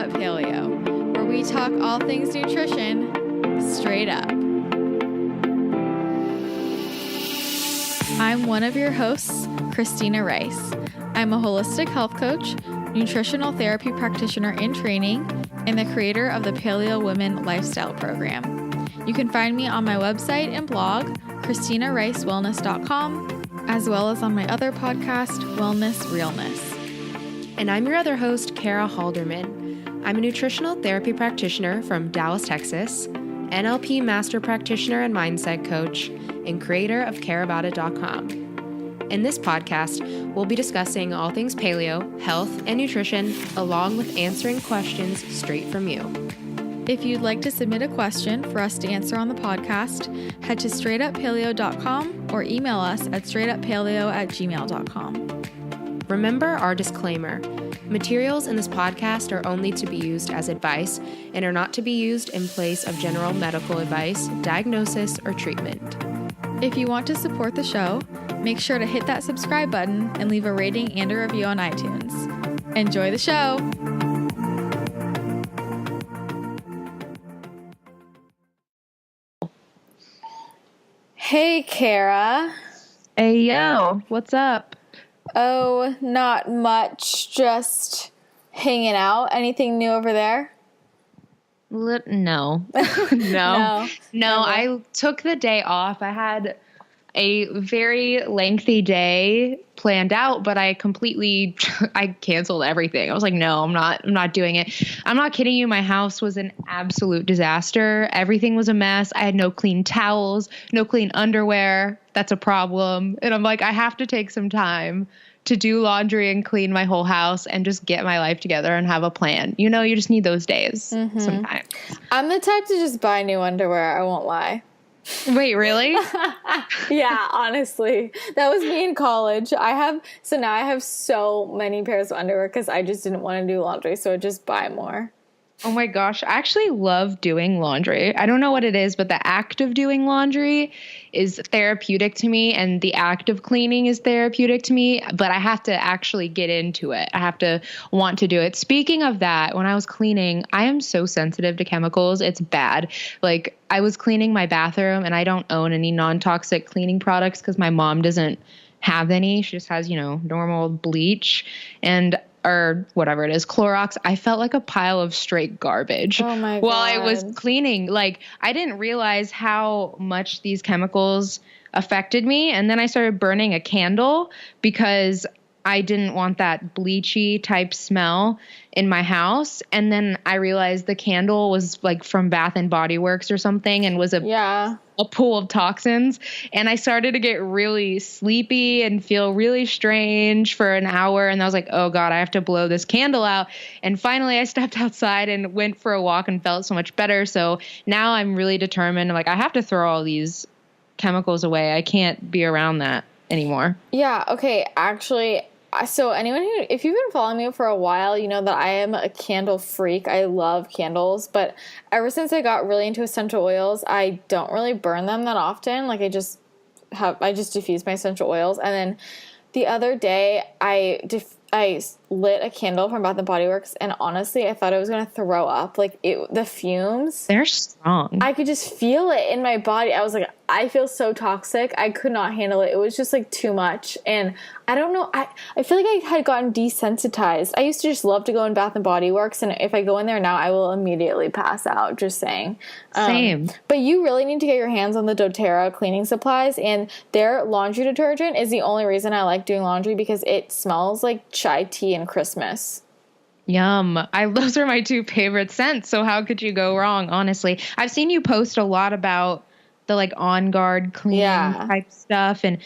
Up Paleo, where we talk all things nutrition straight up. I'm one of your hosts, Christina Rice. I'm a holistic health coach, nutritional therapy practitioner in training, and the creator of the Paleo Women Lifestyle Program. You can find me on my website and blog, ChristinaRiceWellness.com, as well as on my other podcast, Wellness Realness. And I'm your other host, Kara Halderman. I'm a nutritional therapy practitioner from Dallas, Texas, NLP master practitioner and mindset coach, and creator of careaboutit.com. In this podcast, we'll be discussing all things paleo, health, and nutrition, along with answering questions straight from you. If you'd like to submit a question for us to answer on the podcast, head to straightuppaleo.com or email us at straightuppaleo@gmail.com. Remember our disclaimer. Materials in this podcast are only to be used as advice and are not to be used in place of general medical advice, diagnosis, or treatment. If you want to support the show, make sure to hit that subscribe button and leave a rating and a review on iTunes. Enjoy the show! Hey, Kara. Hey, yo, what's up? Oh, not much. Just hanging out. Anything new over there? No. No. I took the day off. I had a very lengthy day planned out, but I canceled everything. I was like, no, I'm not doing it. I'm not kidding you. My house was an absolute disaster. Everything was a mess. I had no clean towels, no clean underwear. That's a problem. And I'm like, I have to take some time to do laundry and clean my whole house and just get my life together and have a plan. You know, you just need those days sometimes. I'm the type to just buy new underwear. I won't lie. Wait, really? Yeah, honestly. That was me in college. Now I have so many pairs of underwear because I just didn't want to do laundry, so I just buy more. Oh my gosh, I actually love doing laundry. I don't know what it is, but the act of doing laundry is therapeutic to me, and the act of cleaning is therapeutic to me, but I have to actually get into it. I have to want to do it. Speaking of that, when I was cleaning, I am so sensitive to chemicals. It's bad. Like, I was cleaning my bathroom, and I don't own any non-toxic cleaning products because my mom doesn't have any. She just has, normal bleach or whatever it is, Clorox. I felt like a pile of straight garbage while I was cleaning. Like, I didn't realize how much these chemicals affected me. And then I started burning a candle because I didn't want that bleachy type smell in my house. And then I realized the candle was like from Bath and Body Works or something and was a pool of toxins. And I started to get really sleepy and feel really strange for an hour. And I was like, oh God, I have to blow this candle out. And finally I stepped outside and went for a walk and felt so much better. So now I'm really determined. Like, I have to throw all these chemicals away. I can't be around that anymore. Yeah. Okay. Actually, so if you've been following me for a while, you know that I am a candle freak. I love candles, but ever since I got really into essential oils, I don't really burn them that often. Like, I just diffuse my essential oils. And then the other day I lit a candle from Bath and Body Works, and honestly, I thought I was going to throw up. Like, the fumes. They're strong. I could just feel it in my body. I was like, I feel so toxic. I could not handle it. It was just like too much. And I don't know. I feel like I had gotten desensitized. I used to just love to go in Bath and Body Works, and if I go in there now, I will immediately pass out, just saying. Same. But you really need to get your hands on the doTERRA cleaning supplies, and their laundry detergent is the only reason I like doing laundry, because it smells like chai tea and Christmas. Yum. Those are my two favorite scents. So how could you go wrong? Honestly, I've seen you post a lot about the like On Guard cleaning type stuff. And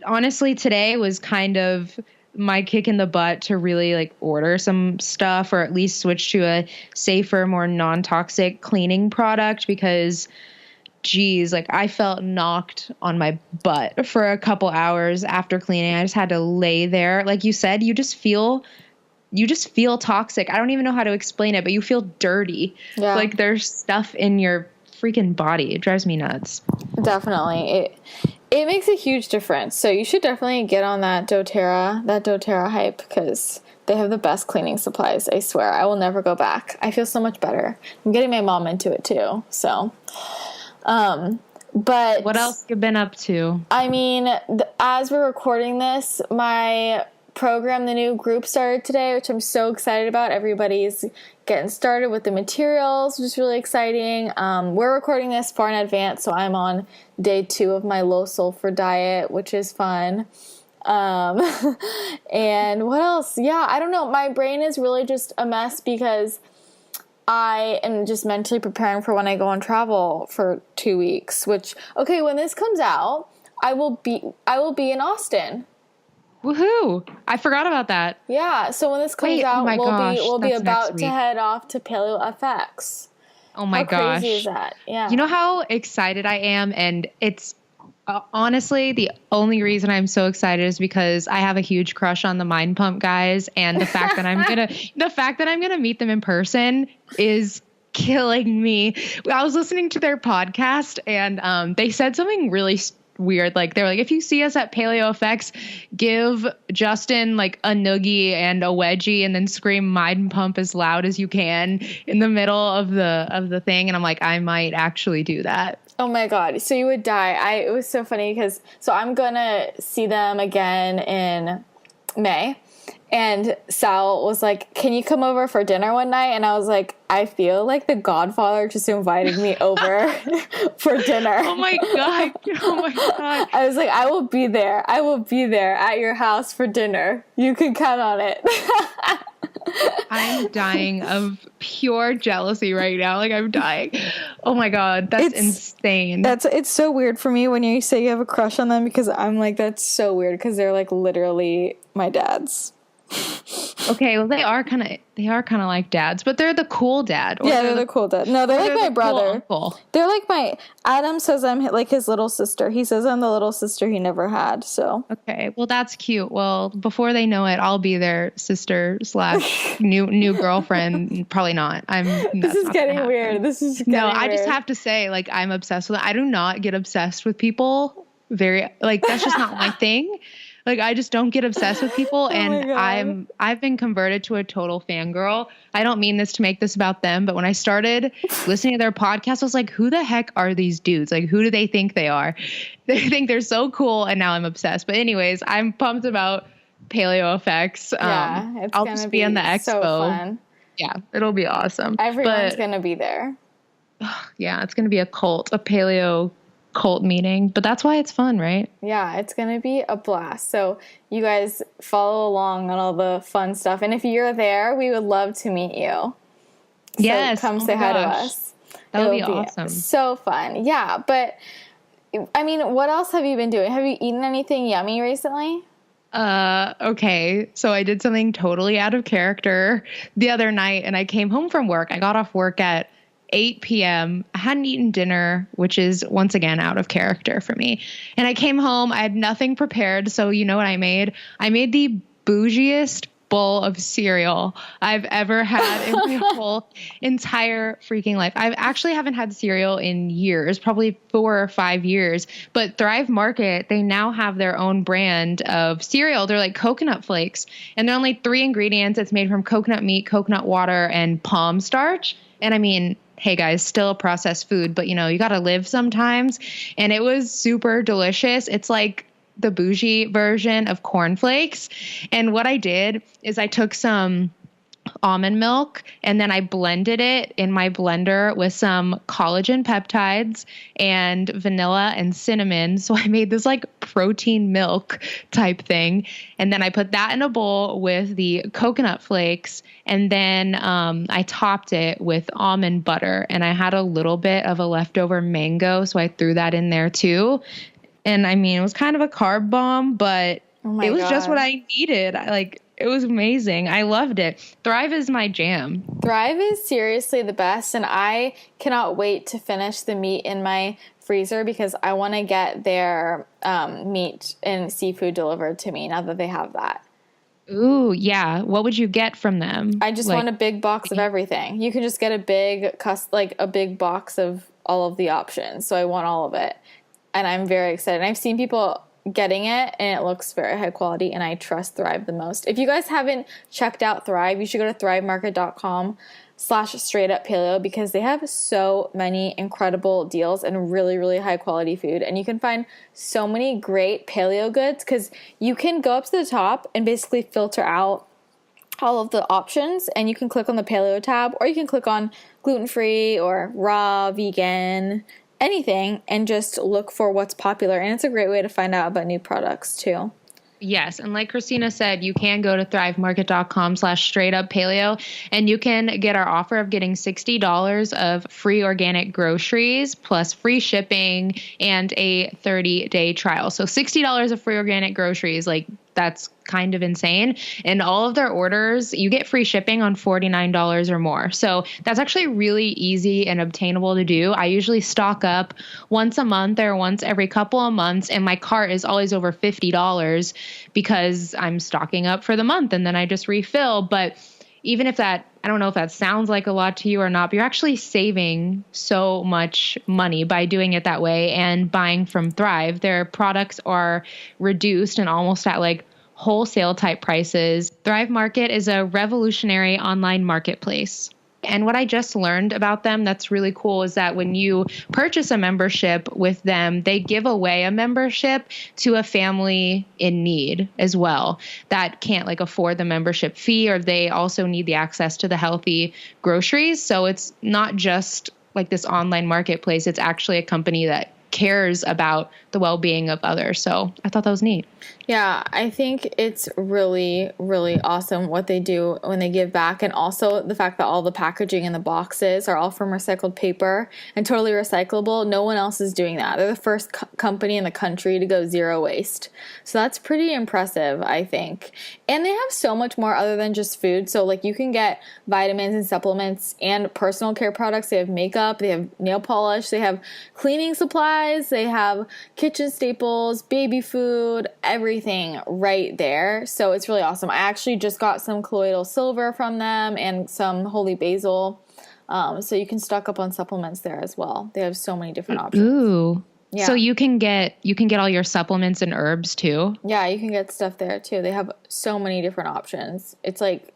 honestly, today was kind of my kick in the butt to really like order some stuff, or at least switch to a safer, more non-toxic cleaning product, because geez, like, I felt knocked on my butt for a couple hours after cleaning. I just had to lay there. Like you said, you just feel toxic. I don't even know how to explain it, but you feel dirty. Yeah. Like, there's stuff in your freaking body. It drives me nuts. Definitely. It makes a huge difference. So you should definitely get on that doTERRA hype, because They have the best cleaning supplies. I swear. I will never go back. I feel so much better. I'm getting my mom into it too. So, but what else you been up to? I mean, as we're recording this, my program, the new group started today, which I'm so excited about. Everybody's getting started with the materials, which is really exciting. We're recording this far in advance, so I'm on day 2 of my low sulfur diet, which is fun. And what else? Yeah, I don't know. My brain is really just a mess because I am just mentally preparing for when I go on travel for 2 weeks, which, okay, when this comes out, I will be in Austin. Woohoo! I forgot about that. Yeah, so when this comes out, we'll be about to head off to Paleo FX. Oh my gosh. How crazy is that? Yeah. You know how excited I am, and it's honestly the only reason I'm so excited is because I have a huge crush on the Mind Pump guys, and the fact that I'm gonna meet them in person is killing me. I was listening to their podcast, and they said something really weird. Like, they're like, if you see us at Paleo FX, give Justin like a noogie and a wedgie and then scream Mind Pump as loud as you can in the middle of the thing. And I'm like, I might actually do that. Oh my God. So you would die. It was so funny because, so I'm going to see them again in May. And Sal was like, can you come over for dinner one night? And I was like, I feel like the Godfather just invited me over for dinner. Oh my God. Oh my God. I was like, I will be there. I will be there at your house for dinner. You can count on it. I'm dying of pure jealousy right now. Like, I'm dying. Oh my God. That's insane. It's so weird for me when you say you have a crush on them, because I'm like, that's so weird because they're like literally my dads. Okay, well, they are kind of like dads, but they're the cool dad. Yeah, they're the cool dad. No, they're like my brother. Cool. They're like Adam says I'm like his little sister. He says I'm the little sister he never had. So okay, well, that's cute. Well, before they know it, I'll be their sister / new girlfriend. Probably not. This is getting weird. I just have to say, like, I'm obsessed with it. I do not get obsessed with people. That's just not my thing. Like, I just don't get obsessed with people, and I've been converted to a total fangirl. I don't mean this to make this about them, but when I started listening to their podcast, I was like, who the heck are these dudes? Like, who do they think they are? They think they're so cool, and now I'm obsessed. But anyways, I'm pumped about Paleo FX. I'll just be in the expo. So fun. Yeah, it'll be awesome. Everyone's going to be there. Yeah, it's going to be a paleo cult meeting, but that's why it's fun, right? Yeah, it's gonna be a blast. So you guys follow along on all the fun stuff, and if you're there, we would love to meet you. So yes, come say hi to us. That would be awesome. So fun. Yeah, but I mean, what else have you been doing? Have you eaten anything yummy recently? Okay, so I did something totally out of character the other night, and I came home from work. I got off work at 8 p.m. I hadn't eaten dinner, which is once again out of character for me. And I came home. I had nothing prepared. So you know what I made? I made the bougiest bowl of cereal I've ever had in my whole entire freaking life. I actually haven't had cereal in years, probably 4 or 5 years. But Thrive Market, they now have their own brand of cereal. They're like coconut flakes. And they're only 3 ingredients. It's made from coconut meat, coconut water, and palm starch. And I mean, hey guys, still a processed food, but you know, you got to live sometimes. And it was super delicious. It's like the bougie version of cornflakes. And what I did is I took some almond milk and then I blended it in my blender with some collagen peptides and vanilla and cinnamon. So I made this like protein milk type thing. And then I put that in a bowl with the coconut flakes. And then I topped it with almond butter, and I had a little bit of a leftover mango. So I threw that in there too. And I mean, it was kind of a carb bomb, but it was just what I needed. It was amazing. I loved it. Thrive is my jam. Thrive is seriously the best, and I cannot wait to finish the meat in my freezer because I want to get their meat and seafood delivered to me now that they have that. Ooh, yeah. What would you get from them? I just want a big box of everything. You can just get a big box of all of the options. So I want all of it. And I'm very excited. I've seen people getting it, and it looks very high quality, and I trust Thrive the most. If you guys haven't checked out Thrive, you should go to thrivemarket.com/straightuppaleo because they have so many incredible deals and really, really high quality food. And you can find so many great paleo goods because you can go up to the top and basically filter out all of the options, and you can click on the paleo tab, or you can click on gluten-free or raw, vegan, anything, and just look for what's popular. And it's a great way to find out about new products too. Yes. And like Christina said, you can go to thrivemarket.com/straightuppaleo and you can get our offer of getting $60 of free organic groceries plus free shipping and a 30-day trial. So $60 of free organic groceries, like that's kind of insane. And all of their orders, you get free shipping on $49 or more. So that's actually really easy and obtainable to do. I usually stock up once a month or once every couple of months, and my cart is always over $50 because I'm stocking up for the month and then I just refill. But even if that, I don't know if that sounds like a lot to you or not, but you're actually saving so much money by doing it that way and buying from Thrive. Their products are reduced and almost at like wholesale type prices. Thrive Market is a revolutionary online marketplace. And what I just learned about them that's really cool is that when you purchase a membership with them, they give away a membership to a family in need as well that can't like afford the membership fee, or they also need the access to the healthy groceries. So it's not just like this online marketplace. It's actually a company that cares about the well-being of others. So I thought that was neat. Yeah, I think it's really, really awesome what they do when they give back. And also the fact that all the packaging and the boxes are all from recycled paper and totally recyclable. No one else is doing that. They're the first company in the country to go zero waste. So that's pretty impressive, I think. And they have so much more other than just food. So like you can get vitamins and supplements and personal care products. They have makeup, they have nail polish, they have cleaning supplies, they have kitchen staples, baby food, everything right there. So it's really awesome. I actually just got some colloidal silver from them and some holy basil. So you can stock up on supplements there as well. They have so many different options. Ooh. Yeah. So you can get all your supplements and herbs too? Yeah, you can get stuff there too. They have so many different options. It's like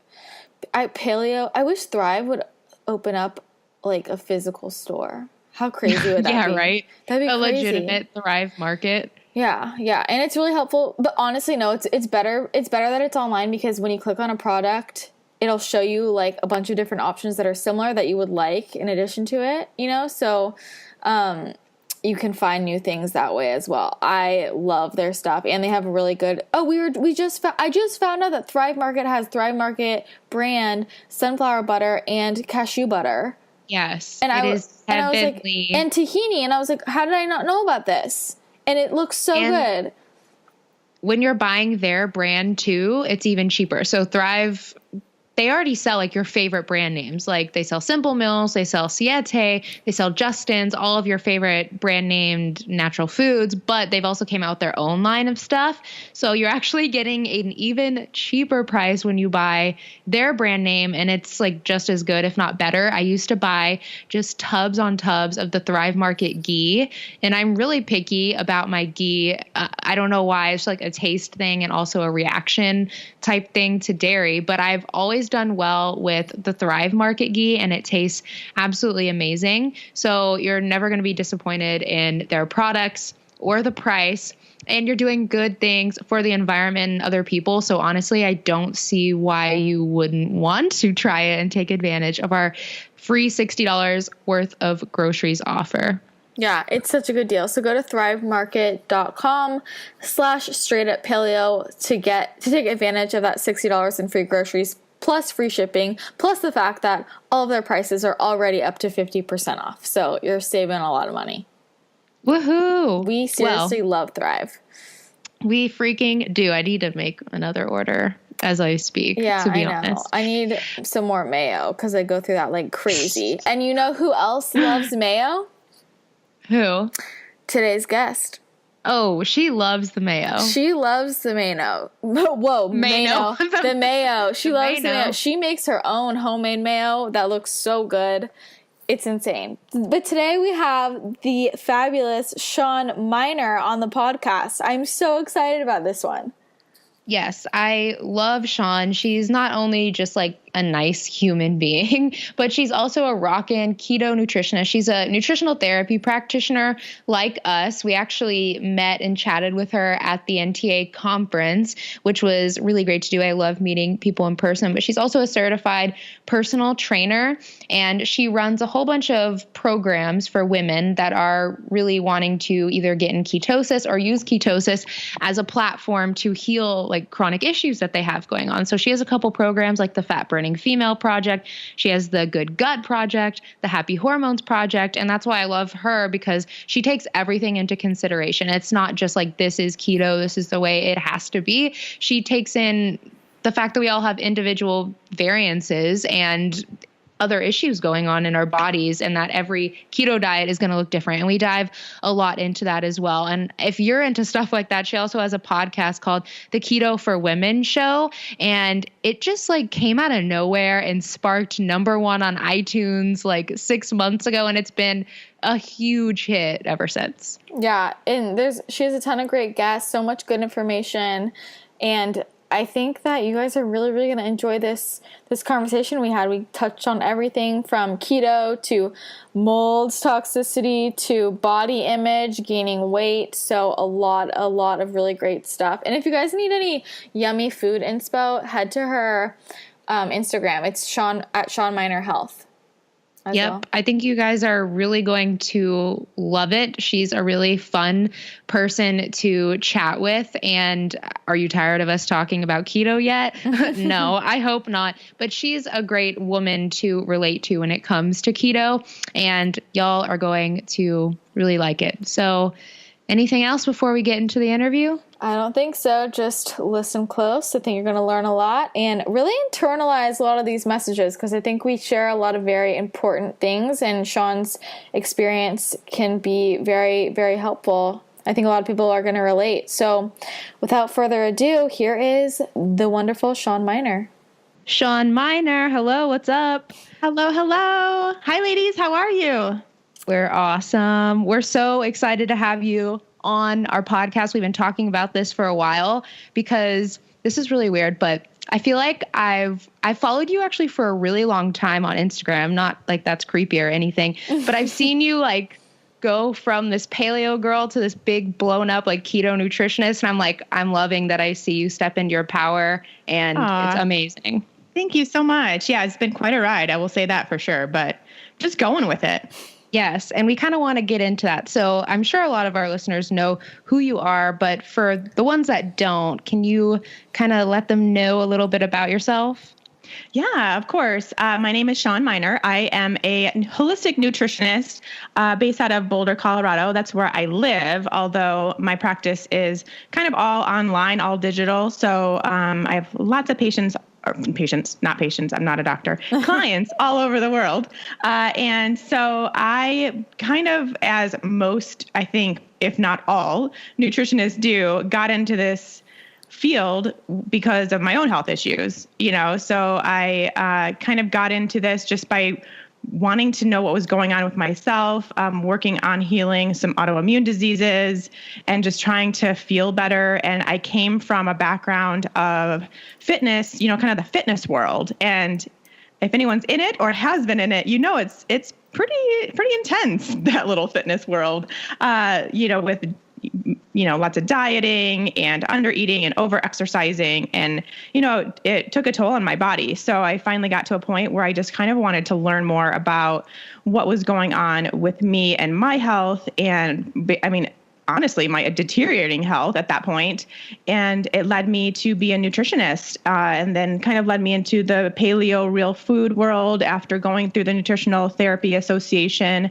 paleo. I wish Thrive would open up like a physical store. How crazy would that be? Yeah, right. That'd be a crazy. legitimate Thrive Market. Yeah, and it's really helpful. But honestly, no, it's better. It's better that it's online because when you click on a product, it'll show you like a bunch of different options that are similar that you would like in addition to it. You know, so you can find new things that way as well. I love their stuff, and they have a really good. Oh, I just found out that Thrive Market has Thrive Market brand sunflower butter and cashew butter. Yes, and it is heavenly. And tahini, and I was like, how did I not know about this? And it looks so good. When you're buying their brand too, it's even cheaper. So Thrive, they already sell like your favorite brand names. Like they sell Simple Mills, they sell Siete, they sell Justin's, all of your favorite brand named natural foods, but they've also came out with their own line of stuff. So you're actually getting an even cheaper price when you buy their brand name, and it's like just as good, if not better. I used to buy just tubs on tubs of the Thrive Market ghee, and I'm really picky about my ghee. I don't know why. It's like a taste thing and also a reaction type thing to dairy, but I've always done well with the Thrive Market ghee, and it tastes absolutely amazing. So you're never going to be disappointed in their products or the price, and you're doing good things for the environment and other people. So honestly, I don't see why you wouldn't want to try it and take advantage of our free $60 worth of groceries offer. Yeah, it's such a good deal. So go to thrivemarket.com/straightuppaleo to take advantage of that $60 in free groceries plus free shipping, plus the fact that all of their prices are already up to 50% off. So you're saving a lot of money. Woohoo! We seriously love Thrive. We freaking do. I need to make another order as I speak, to be honest. I need some more mayo because I go through that like crazy. And you know who else loves mayo? Who? Today's guest. Oh, she loves the mayo. She loves the mayo. Whoa, mayo. The mayo. She loves the mayo. She makes her own homemade mayo that looks so good. It's insane. But today we have the fabulous Shawn Mynar on the podcast. I'm so excited about this one. Yes, I love Shawn. She's not only just like a nice human being, but she's also a rockin' keto nutritionist. She's a nutritional therapy practitioner like us. We actually met and chatted with her at the NTA conference, which was really great to do. I love meeting people in person, but she's also a certified personal trainer, and she runs a whole bunch of programs for women that are really wanting to either get in ketosis or use ketosis as a platform to heal like chronic issues that they have going on. So she has a couple programs like the Fat Burning Female Project. She has the Good Gut Project, the Happy Hormones Project. And that's why I love her, because she takes everything into consideration. It's not just like, this is keto, this is the way it has to be. She takes in the fact that we all have individual variances and other issues going on in our bodies, and that every keto diet is going to look different. And we dive a lot into that as well. And if you're into stuff like that, she also has a podcast called the Keto For Woman Show. And it just like came out of nowhere and sparked #1 on iTunes like 6 months ago. And it's been a huge hit ever since. Yeah. And she has a ton of great guests, so much good information. And I think that you guys are really, really going to enjoy this conversation we had. We touched on everything from keto to mold toxicity to body image, gaining weight. So a lot of really great stuff. And if you guys need any yummy food inspo, head to her Instagram. It's Shawn Mynar Health. Yep. Well. I think you guys are really going to love it. She's a really fun person to chat with. And are you tired of us talking about keto yet? No, I hope not. But she's a great woman to relate to when it comes to keto. And y'all are going to really like it. So anything else before we get into the interview? I don't think so. Just listen close. I think you're going to learn a lot and really internalize a lot of these messages, because I think we share a lot of very important things, and Shawn's experience can be very, very helpful. I think a lot of people are going to relate. So without further ado, here is the wonderful Shawn Mynar. Shawn Mynar, hello, what's up? Hello. Hi, ladies. How are you? We're awesome. We're so excited to have you on our podcast. We've been talking about this for a while, because this is really weird, but I feel like I followed you actually for a really long time on Instagram. Not like that's creepy or anything, but I've seen you like go from this paleo girl to this big blown up like keto nutritionist. And I'm loving that I see you step into your power, and It's amazing. Thank you so much. Yeah, it's been quite a ride. I will say that for sure, but just going with it. Yes. And we kind of want to get into that. So I'm sure a lot of our listeners know who you are, but for the ones that don't, can you kind of let them know a little bit about yourself? Yeah, of course. My name is Shawn Mynar. I am a holistic nutritionist based out of Boulder, Colorado. That's where I live, although my practice is kind of all online, all digital. So I have lots of clients all over the world. And so I kind of, as most, I think, if not all nutritionists do, got into this field because of my own health issues, so I kind of got into this just by wanting to know what was going on with myself, working on healing some autoimmune diseases and just trying to feel better. And I came from a background of fitness, kind of the fitness world. And if anyone's in it or has been in it, it's pretty intense, that little fitness world, with lots of dieting and undereating and over-exercising. And, it took a toll on my body. So I finally got to a point where I just kind of wanted to learn more about what was going on with me and my health. And honestly, my deteriorating health at that point. And it led me to be a nutritionist, and then kind of led me into the paleo real food world after going through the Nutritional Therapy Association,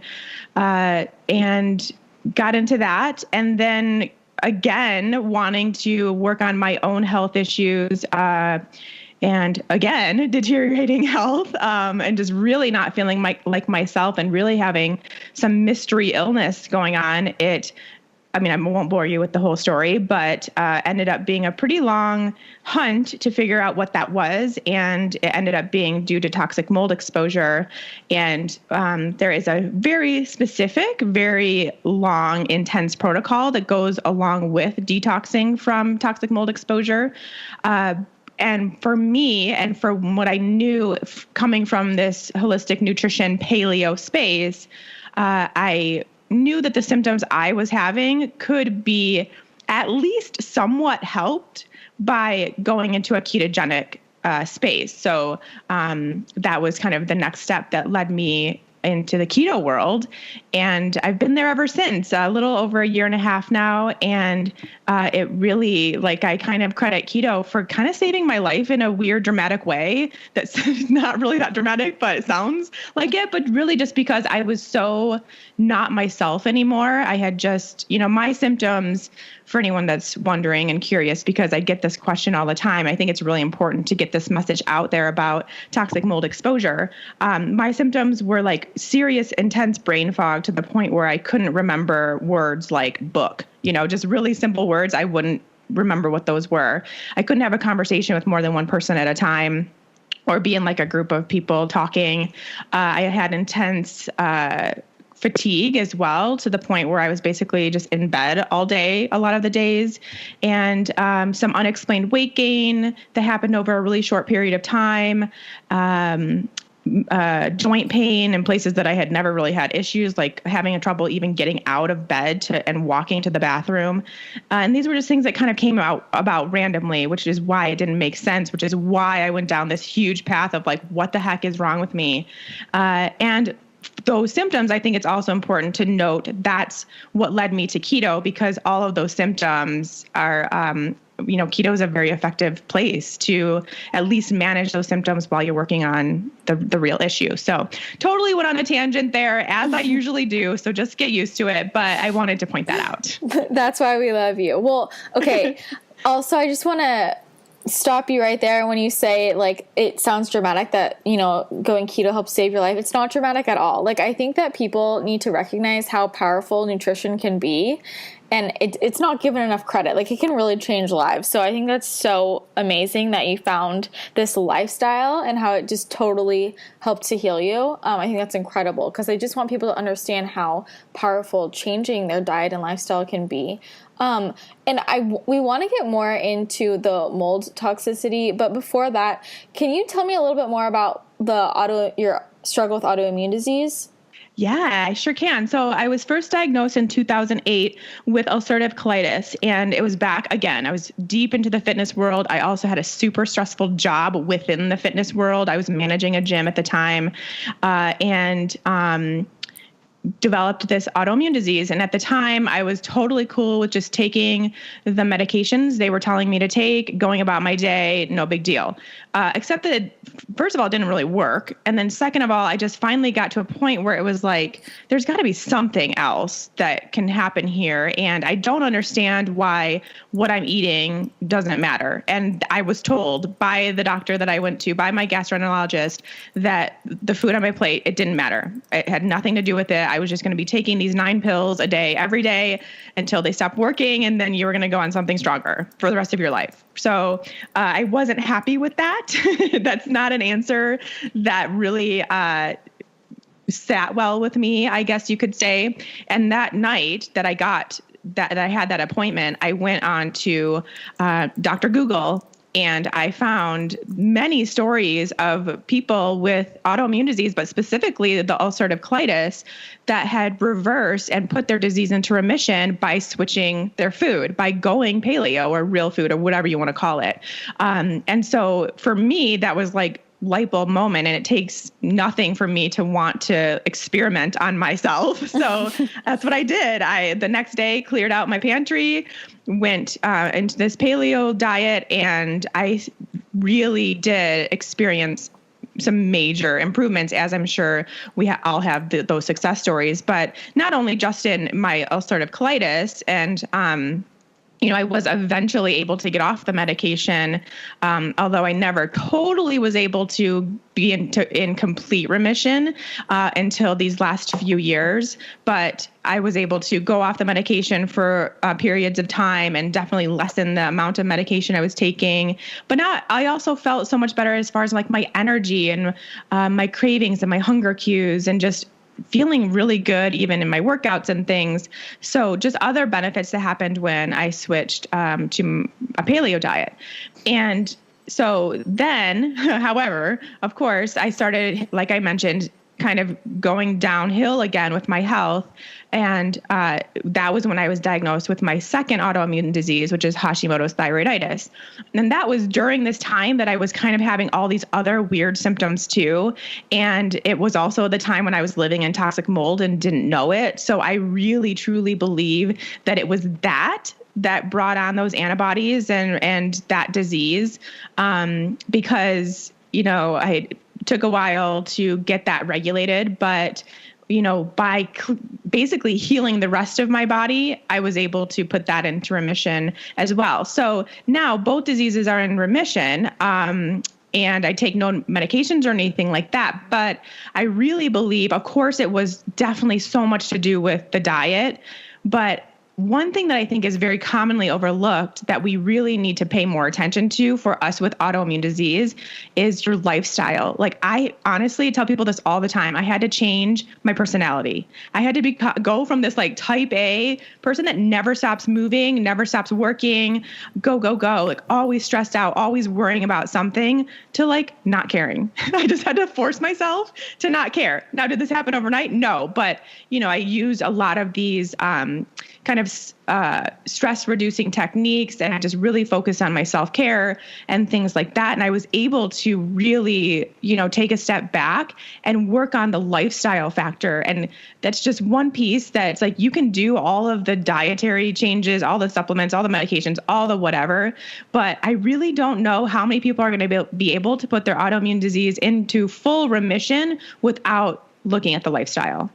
and got into that. And then again, wanting to work on my own health issues, and again, deteriorating health, and just really not feeling like myself and really having some mystery illness going on. It I mean, I won't bore you with the whole story, but ended up being a pretty long hunt to figure out what that was. And it ended up being due to toxic mold exposure. And there is a very specific, very long, intense protocol that goes along with detoxing from toxic mold exposure. And for me, and for what I knew coming from this holistic nutrition paleo space, I knew that the symptoms I was having could be at least somewhat helped by going into a ketogenic space. So that was kind of the next step that led me into the keto world. And I've been there ever since, a little over a year and a half now. And it really, like, I kind of credit keto for kind of saving my life in a weird, dramatic way. That's not really that dramatic, but it sounds like it. But really just because I was so not myself anymore. I had just, my symptoms, for anyone that's wondering and curious, because I get this question all the time, I think it's really important to get this message out there about toxic mold exposure. My symptoms were like serious, intense brain fog to the point where I couldn't remember words like book, just really simple words. I wouldn't remember what those were. I couldn't have a conversation with more than one person at a time or be in like a group of people talking. I had intense fatigue as well, to the point where I was basically just in bed all day, a lot of the days, and some unexplained weight gain that happened over a really short period of time, joint pain in places that I had never really had issues, like having trouble even getting out of bed and walking to the bathroom. And these were just things that kind of came about randomly, which is why it didn't make sense, which is why I went down this huge path of like, what the heck is wrong with me? And those symptoms, I think it's also important to note that's what led me to keto, because all of those symptoms are, keto is a very effective place to at least manage those symptoms while you're working on the real issue. So totally went on a tangent there, as I usually do. So just get used to it. But I wanted to point that out. That's why we love you. Well, okay. Also, I just want to stop you right there when you say, like, it sounds dramatic that, going keto helps save your life. It's not dramatic at all. Like, I think that people need to recognize how powerful nutrition can be, and it's not given enough credit. Like, it can really change lives. So I think that's so amazing that you found this lifestyle and how it just totally helped to heal you. I think that's incredible, because I just want people to understand how powerful changing their diet and lifestyle can be. And we want to get more into the mold toxicity, but before that, can you tell me a little bit more about your struggle with autoimmune disease? Yeah, I sure can. So I was first diagnosed in 2008 with ulcerative colitis, and it was back again. I was deep into the fitness world. I also had a super stressful job within the fitness world. I was managing a gym at the time, and developed this autoimmune disease. And at the time, I was totally cool with just taking the medications they were telling me to take, going about my day, no big deal. Except that it, first of all, it didn't really work. And then second of all, I just finally got to a point where it was like, there's got to be something else that can happen here. And I don't understand why what I'm eating doesn't matter. And I was told by the doctor that I went to, by my gastroenterologist, that the food on my plate, it didn't matter. It had nothing to do with it. I was just going to be taking these 9 pills a day, every day, until they stopped working. And then you were going to go on something stronger for the rest of your life. So I wasn't happy with that. That's not an answer that really sat well with me, I guess you could say. And that night that I had that appointment, I went on to Dr. Google, and I found many stories of people with autoimmune disease, but specifically the ulcerative colitis, that had reversed and put their disease into remission by switching their food, by going paleo or real food or whatever you want to call it. And so for me, that was like light bulb moment, and it takes nothing for me to want to experiment on myself. So that's what I did. The next day cleared out my pantry, went into this paleo diet, and I really did experience some major improvements, as I'm sure we all have those success stories, but not only just in my ulcerative colitis and I was eventually able to get off the medication, although I never totally was able to be in complete remission until these last few years. But I was able to go off the medication for periods of time and definitely lessen the amount of medication I was taking. But now I also felt so much better as far as like my energy and my cravings and my hunger cues, and just feeling really good even in my workouts and things. So just other benefits that happened when I switched to a paleo diet. And so then, however, of course, I started, like I mentioned, kind of going downhill again with my health. And that was when I was diagnosed with my second autoimmune disease, which is Hashimoto's thyroiditis. And that was during this time that I was kind of having all these other weird symptoms too. And it was also the time when I was living in toxic mold and didn't know it. So I really, truly believe that it was that brought on those antibodies and that disease, because, I took a while to get that regulated, but by basically healing the rest of my body, I was able to put that into remission as well. So now both diseases are in remission, and I take no medications or anything like that. But I really believe, of course, it was definitely so much to do with the diet, but one thing that I think is very commonly overlooked that we really need to pay more attention to for us with autoimmune disease is your lifestyle. Like, I honestly tell people this all the time. I had to change my personality. I had to go from this like type A person that never stops moving, never stops working, go, like always stressed out, always worrying about something, to like not caring. I just had to force myself to not care. Now, did this happen overnight? No, but I used a lot of these kind of stress reducing techniques, and I just really focused on my self-care and things like that. And I was able to really, take a step back and work on the lifestyle factor. And that's just one piece that it's like, you can do all of the dietary changes, all the supplements, all the medications, all the whatever, but I really don't know how many people are going to be able to put their autoimmune disease into full remission without looking at the lifestyle.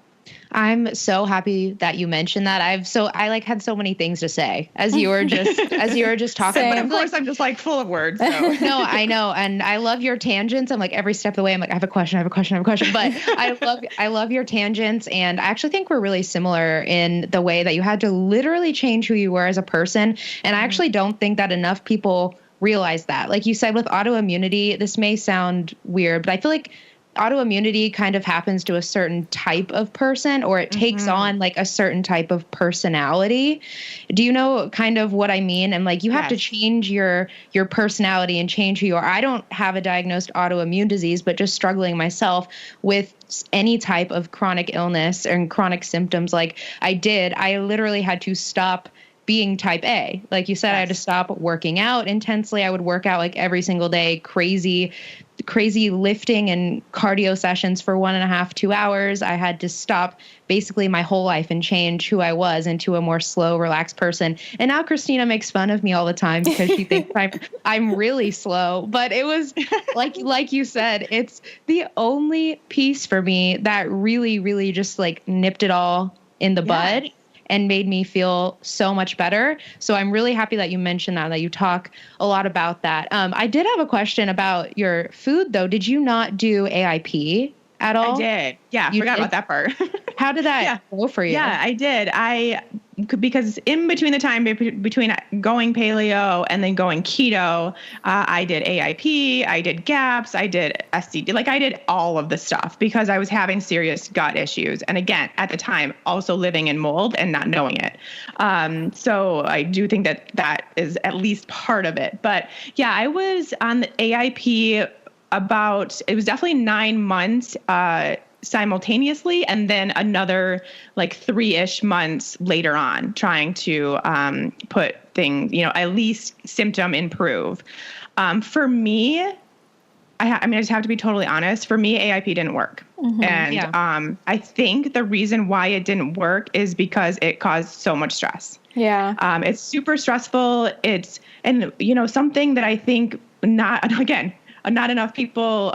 I'm so happy that you mentioned that. I like had so many things to say as you were just talking. Same. But of course, I'm just like full of words. So. No, I know. And I love your tangents. I'm like every step of the way, I'm like, I have a question. But I love your tangents. And I actually think we're really similar in the way that you had to literally change who you were as a person. And I actually don't think that enough people realize that. Like you said, with autoimmunity, this may sound weird, but I feel like autoimmunity kind of happens to a certain type of person, or it takes on like a certain type of personality. Do you know kind of what I mean? And like, you have to change your personality and change who you are. I don't have a diagnosed autoimmune disease, but just struggling myself with any type of chronic illness and chronic symptoms like I literally had to stop being type A. Like you said, I had to stop working out intensely. I would work out like every single day, crazy lifting and cardio sessions for 1.5, 2 hours. I had to stop basically my whole life and change who I was into a more slow, relaxed person. And now Christina makes fun of me all the time because she thinks I'm really slow. But it was like you said, it's the only piece for me that really, really just like nipped it all in the bud and made me feel so much better. So I'm really happy that you mentioned that you talk a lot about that. I did have a question about your food, though. Did you not do AIP at all? I did. Yeah, I forgot about that part. How did that go for you? Yeah, I did. Because in between the time between going paleo and then going keto, I did AIP, I did GAPS, I did SCD, like I did all of the stuff because I was having serious gut issues. And again, at the time, also living in mold and not knowing it. So I do think that is at least part of it. But yeah, I was on the AIP it was definitely 9 months, simultaneously, and then another like 3-ish months later on, trying to put things, at least symptom improve. For me, I just have to be totally honest. For me, AIP didn't work. Mm-hmm. And I think the reason why it didn't work is because it caused so much stress. Yeah. It's super stressful. Something that I think not enough people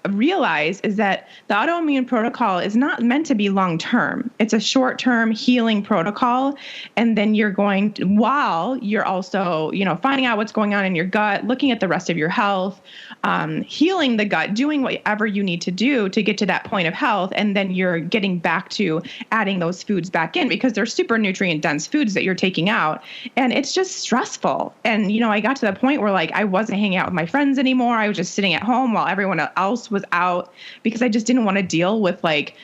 realize is that the autoimmune protocol is not meant to be long-term. It's a short-term healing protocol. And then you're going to, while you're also, finding out what's going on in your gut, looking at the rest of your health, healing the gut, doing whatever you need to do to get to that point of health. And then you're getting back to adding those foods back in because they're super nutrient dense foods that you're taking out. And it's just stressful. And, I got to the point where like, I wasn't hanging out with my friends anymore. I was just sitting at home while everyone else was out because I just didn't want to deal with like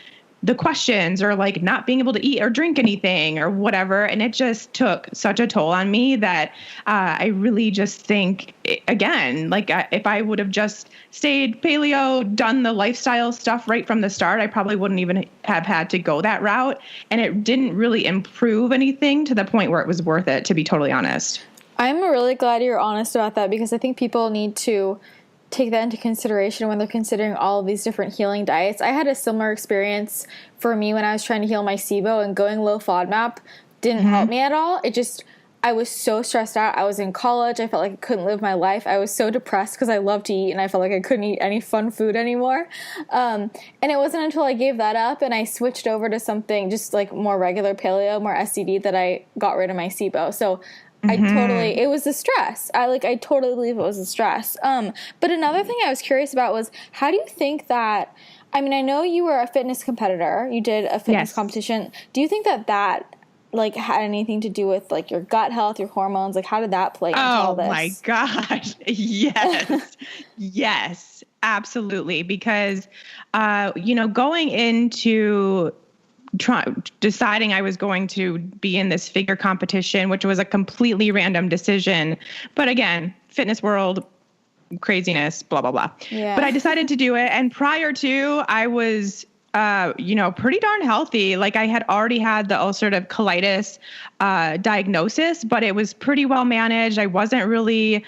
the questions or like not being able to eat or drink anything or whatever. And it just took such a toll on me that I really just think, again, like if I would have just stayed paleo, done the lifestyle stuff right from the start, I probably wouldn't even have had to go that route. And it didn't really improve anything to the point where it was worth it, to be totally honest. I'm really glad you're honest about that because I think people need to take that into consideration when they're considering all of these different healing diets. I had a similar experience for me when I was trying to heal my SIBO, and going low FODMAP didn't help me at all. I was so stressed out. I was in college. I felt like I couldn't live my life. I was so depressed because I love to eat and I felt like I couldn't eat any fun food anymore. And it wasn't until I gave that up and I switched over to something just like more regular paleo, more SCD, that I got rid of my SIBO. So it was the stress. I totally believe it was the stress. But another thing I was curious about was, how do you think that, I know you were a fitness competitor. You did a fitness competition. Do you think that like had anything to do with like your gut health, your hormones? Like how did that play into all this? Oh my gosh. Yes. Yes, absolutely. Because, going into deciding I was going to be in this figure competition, which was a completely random decision. But again, fitness world, craziness, blah, blah, blah. Yeah. But I decided to do it. And prior to, I was, pretty darn healthy. Like I had already had the ulcerative colitis diagnosis, but it was pretty well managed. I wasn't really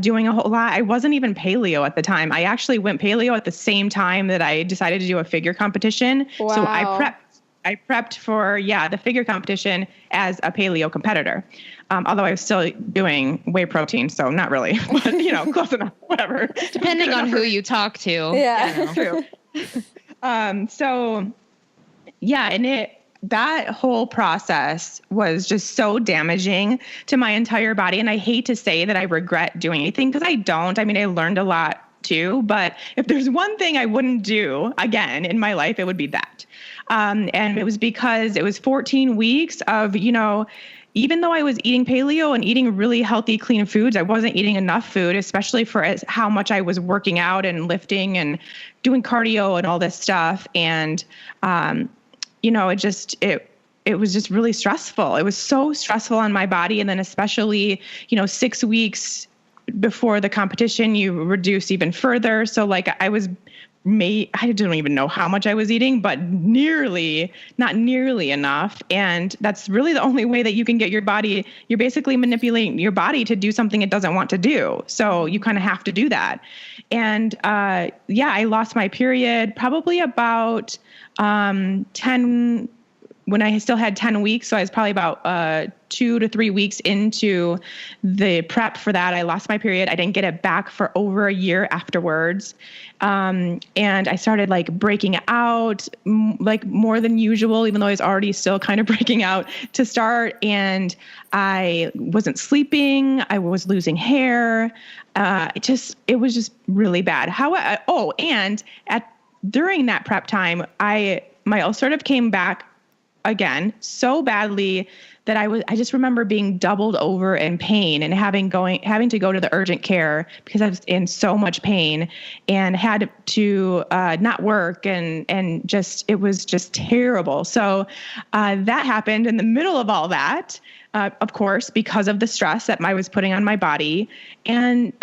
doing a whole lot. I wasn't even paleo at the time. I actually went paleo at the same time that I decided to do a figure competition. Wow. So I prepped for, the figure competition as a paleo competitor. Although I was still doing whey protein, so not really, but close enough, whatever. Depending on who you talk to. Yeah, true. That whole process was just so damaging to my entire body. And I hate to say that I regret doing anything because I don't. I learned a lot too, but if there's one thing I wouldn't do again in my life, it would be that. And it was because it was 14 weeks of, even though I was eating paleo and eating really healthy, clean foods, I wasn't eating enough food, especially for how much I was working out and lifting and doing cardio and all this stuff. And, it was just really stressful. It was so stressful on my body. And then especially, 6 weeks before the competition, you reduce even further. So like I don't even know how much I was eating, but not nearly enough. And that's really the only way that you can get your body, you're basically manipulating your body to do something it doesn't want to do. So you kind of have to do that. And, I lost my period probably about, 10 when I still had 10 weeks. So I was probably about 2 to 3 weeks into the prep for that. I lost my period. I didn't get it back for over a year afterwards. And I started like breaking out like more than usual, even though I was already still kind of breaking out to start. And I wasn't sleeping. I was losing hair. It was just really bad. During that prep time, my ulcerative came back again so badly that I just remember being doubled over in pain and having to go to the urgent care because I was in so much pain and had to not work and just, it was just terrible. So that happened in the middle of all that, of course, because of the stress that I was putting on my body. And,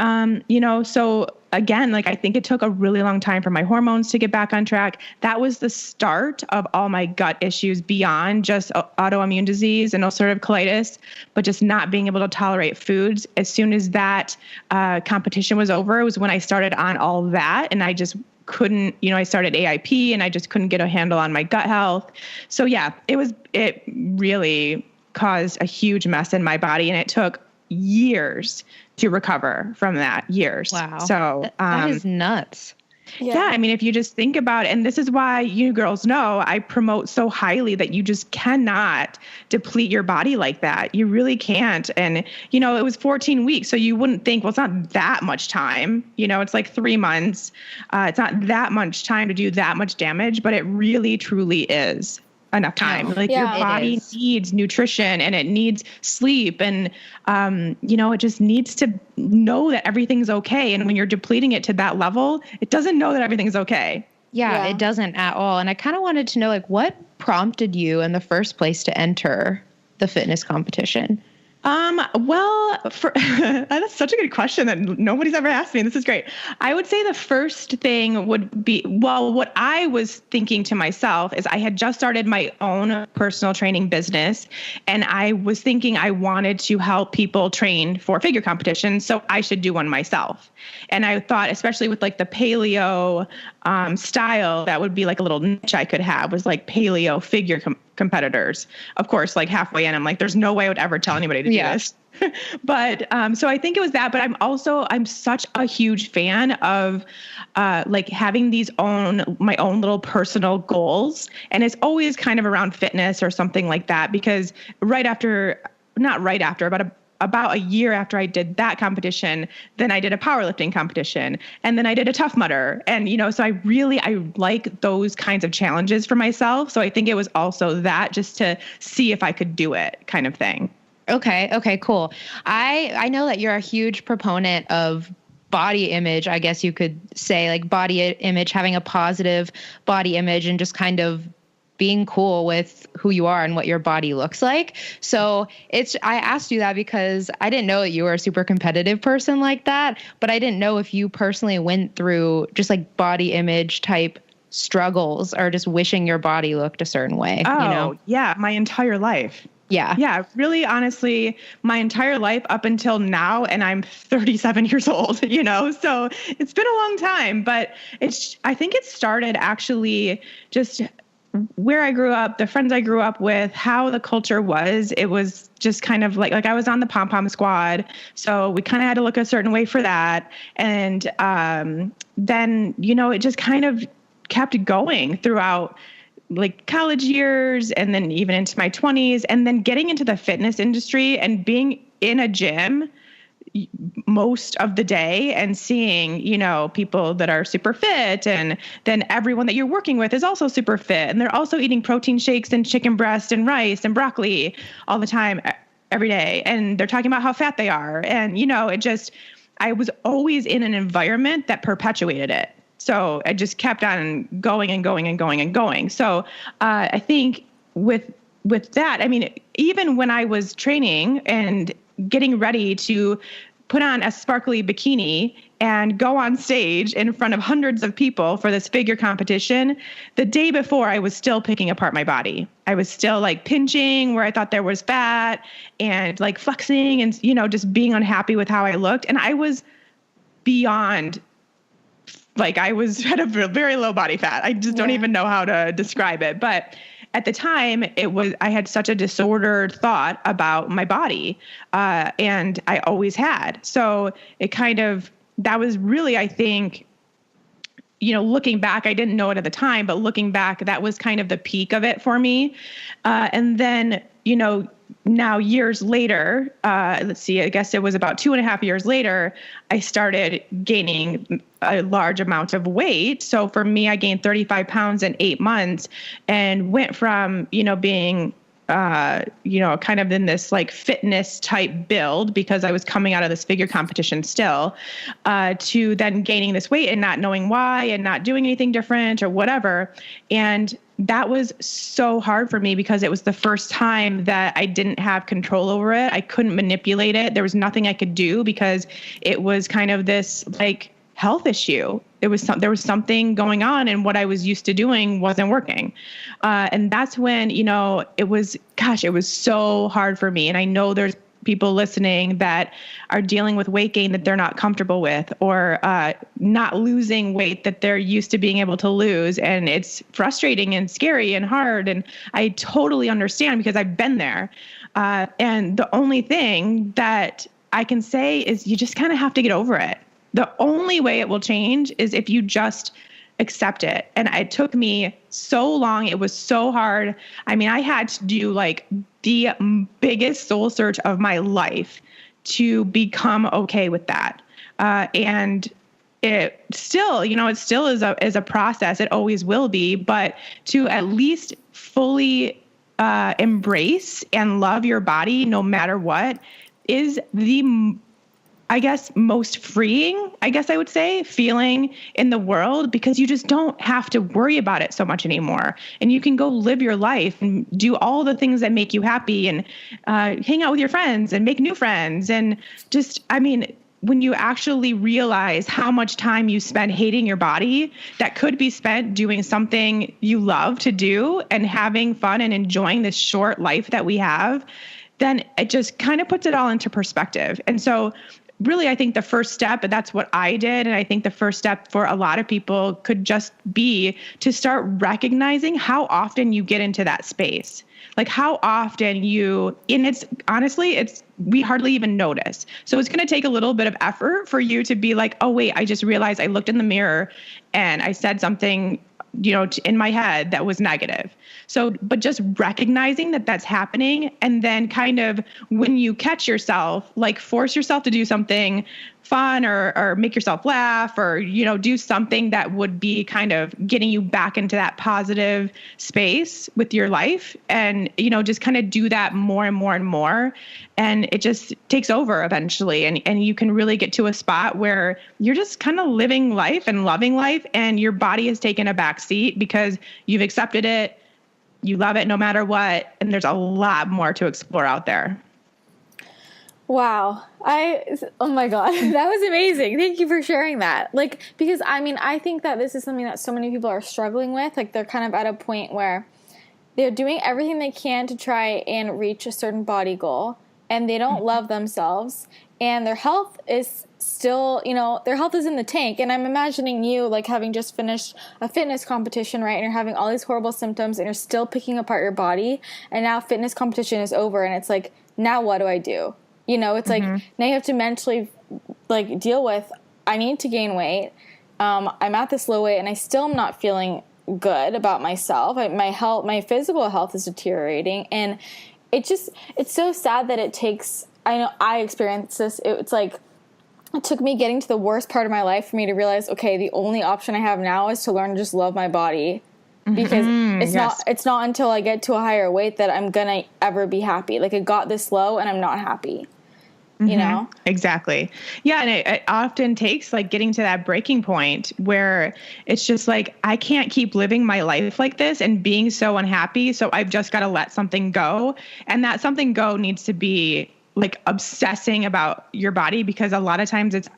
so again, like I think it took a really long time for my hormones to get back on track. That was the start of all my gut issues beyond just autoimmune disease and ulcerative colitis, but just not being able to tolerate foods. As soon as that competition was over, it was when I started on all that. And I just couldn't, I started AIP and I just couldn't get a handle on my gut health. So yeah, it really caused a huge mess in my body. And it took years to recover from that. Years. Wow. So that is nuts. Yeah. I mean, if you just think about it, and this is why you girls know I promote so highly that you just cannot deplete your body like that. You really can't. And, you know, it was 14 weeks. So you wouldn't think, well, it's not that much time. You know, it's like 3 months. It's not that much time to do that much damage, but it really, truly is enough time. Like your body needs nutrition and it needs sleep. And, you know, it just needs to know that everything's okay. And when you're depleting it to that level, it doesn't know that everything's okay. Yeah, it doesn't at all. And I kind of wanted to know, like, what prompted you in the first place to enter the fitness competition? Well, that's such a good question that nobody's ever asked me. This is great. I would say the first thing would be, well, what I was thinking to myself is I had just started my own personal training business, and I was thinking I wanted to help people train for figure competitions, so I should do one myself. And I thought, especially with like the paleo style, that would be like a little niche I could have, was like paleo figure competitors. Of course, like halfway in, I'm like, there's no way I would ever tell anybody to do this. But so I think it was that. But I'm such a huge fan of like having my own little personal goals. And it's always kind of around fitness or something like that, because about a year after I did that competition, then I did a powerlifting competition, and then I did a Tough Mudder. And, you know, so I like those kinds of challenges for myself. So I think it was also that, just to see if I could do it, kind of thing. Okay, cool. I know that you're a huge proponent of body image, I guess you could say, like body image, having a positive body image and just kind of being cool with who you are and what your body looks like. So I asked you that because I didn't know that you were a super competitive person like that, but I didn't know if you personally went through just like body image type struggles or just wishing your body looked a certain way. Oh, you know? Yeah. My entire life. Yeah. Yeah. Really, honestly, my entire life up until now, and I'm 37 years old, you know, so it's been a long time, but I think it started actually just where I grew up, the friends I grew up with, how the culture was. It was just kind of like I was on the pom-pom squad. So we kind of had to look a certain way for that. And then, you know, it just kind of kept going throughout like college years, and then even into my 20s, and then getting into the fitness industry and being in a gym most of the day and seeing, you know, people that are super fit, and then everyone that you're working with is also super fit, and they're also eating protein shakes and chicken breast and rice and broccoli all the time, every day. And they're talking about how fat they are. And, you know, I was always in an environment that perpetuated it. So I just kept on going and going and going and going. So I think with that, I mean, even when I was training and getting ready to put on a sparkly bikini and go on stage in front of hundreds of people for this figure competition, the day before I was still picking apart my body. I was still like pinching where I thought there was fat and like flexing and, you know, just being unhappy with how I looked. And I was beyond, like, I had a very low body fat. I just don't even know how to describe it. But at the time, I had such a disordered thought about my body, and I always had. So that was really, I think, you know, looking back, I didn't know it at the time, but looking back, that was kind of the peak of it for me. And then, you know, now years later, let's see, I guess it was about 2.5 years later, I started gaining a large amount of weight. So for me, I gained 35 pounds in 8 months and went from, you know, being, you know, kind of in this like fitness type build because I was coming out of this figure competition still, to then gaining this weight and not knowing why and not doing anything different or whatever. And that was so hard for me because it was the first time that I didn't have control over it. I couldn't manipulate it. There was nothing I could do because it was kind of this like health issue. There was something going on, and what I was used to doing wasn't working. And that's when, you know, it was so hard for me. And I know there's people listening that are dealing with weight gain that they're not comfortable with, or not losing weight that they're used to being able to lose. And it's frustrating and scary and hard. And I totally understand because I've been there. And the only thing that I can say is you just kind of have to get over it. The only way it will change is if you just accept it. And it took me so long. It was so hard. I mean, I had to do like the biggest soul search of my life to become okay with that. And it still, it still is a process. It always will be, but to at least fully embrace and love your body no matter what is the, I guess, most freeing, I guess I would say, feeling in the world, because you just don't have to worry about it so much anymore. And you can go live your life and do all the things that make you happy and hang out with your friends and make new friends. And just, I mean, when you actually realize how much time you spend hating your body that could be spent doing something you love to do and having fun and enjoying this short life that we have, then it just kind of puts it all into perspective. And so really, I think the first step, and that's what I did, and I think the first step for a lot of people could just be to start recognizing how often you get into that space. Like how often we hardly even notice. So it's going to take a little bit of effort for you to be like, oh, wait, I just realized I looked in the mirror and I said something, in my head that was negative. So, but just recognizing that that's happening, and then kind of when you catch yourself, like force yourself to do something fun or make yourself laugh or, do something that would be kind of getting you back into that positive space with your life, and, just kind of do that more and more and more. And it just takes over eventually. And you can really get to a spot where you're just kind of living life and loving life, and your body has taken a back seat because you've accepted it. You love it no matter what. And there's a lot more to explore out there. Wow. Oh my God, that was amazing. Thank you for sharing that. Because I think that this is something that so many people are struggling with. They're kind of at a point where they're doing everything they can to try and reach a certain body goal, and they don't love themselves, and their health is still, their health is in the tank. And I'm imagining you having just finished a fitness competition, right? And you're having all these horrible symptoms and you're still picking apart your body, and now fitness competition is over, and it's like, now what do I do? It's like, now you have to mentally deal with, I need to gain weight. I'm at this low weight and I still am not feeling good about myself. My physical health is deteriorating, and it's so sad that it takes, I know I experienced this. It's like, it took me getting to the worst part of my life for me to realize, okay, the only option I have now is to learn to just love my body, because it's not until I get to a higher weight that I'm going to ever be happy. It got this low and I'm not happy. Exactly. Yeah. And it often takes getting to that breaking point where it's just like, I can't keep living my life like this and being so unhappy. So I've just got to let something go. And that something go needs to be obsessing about your body, because a lot of times it's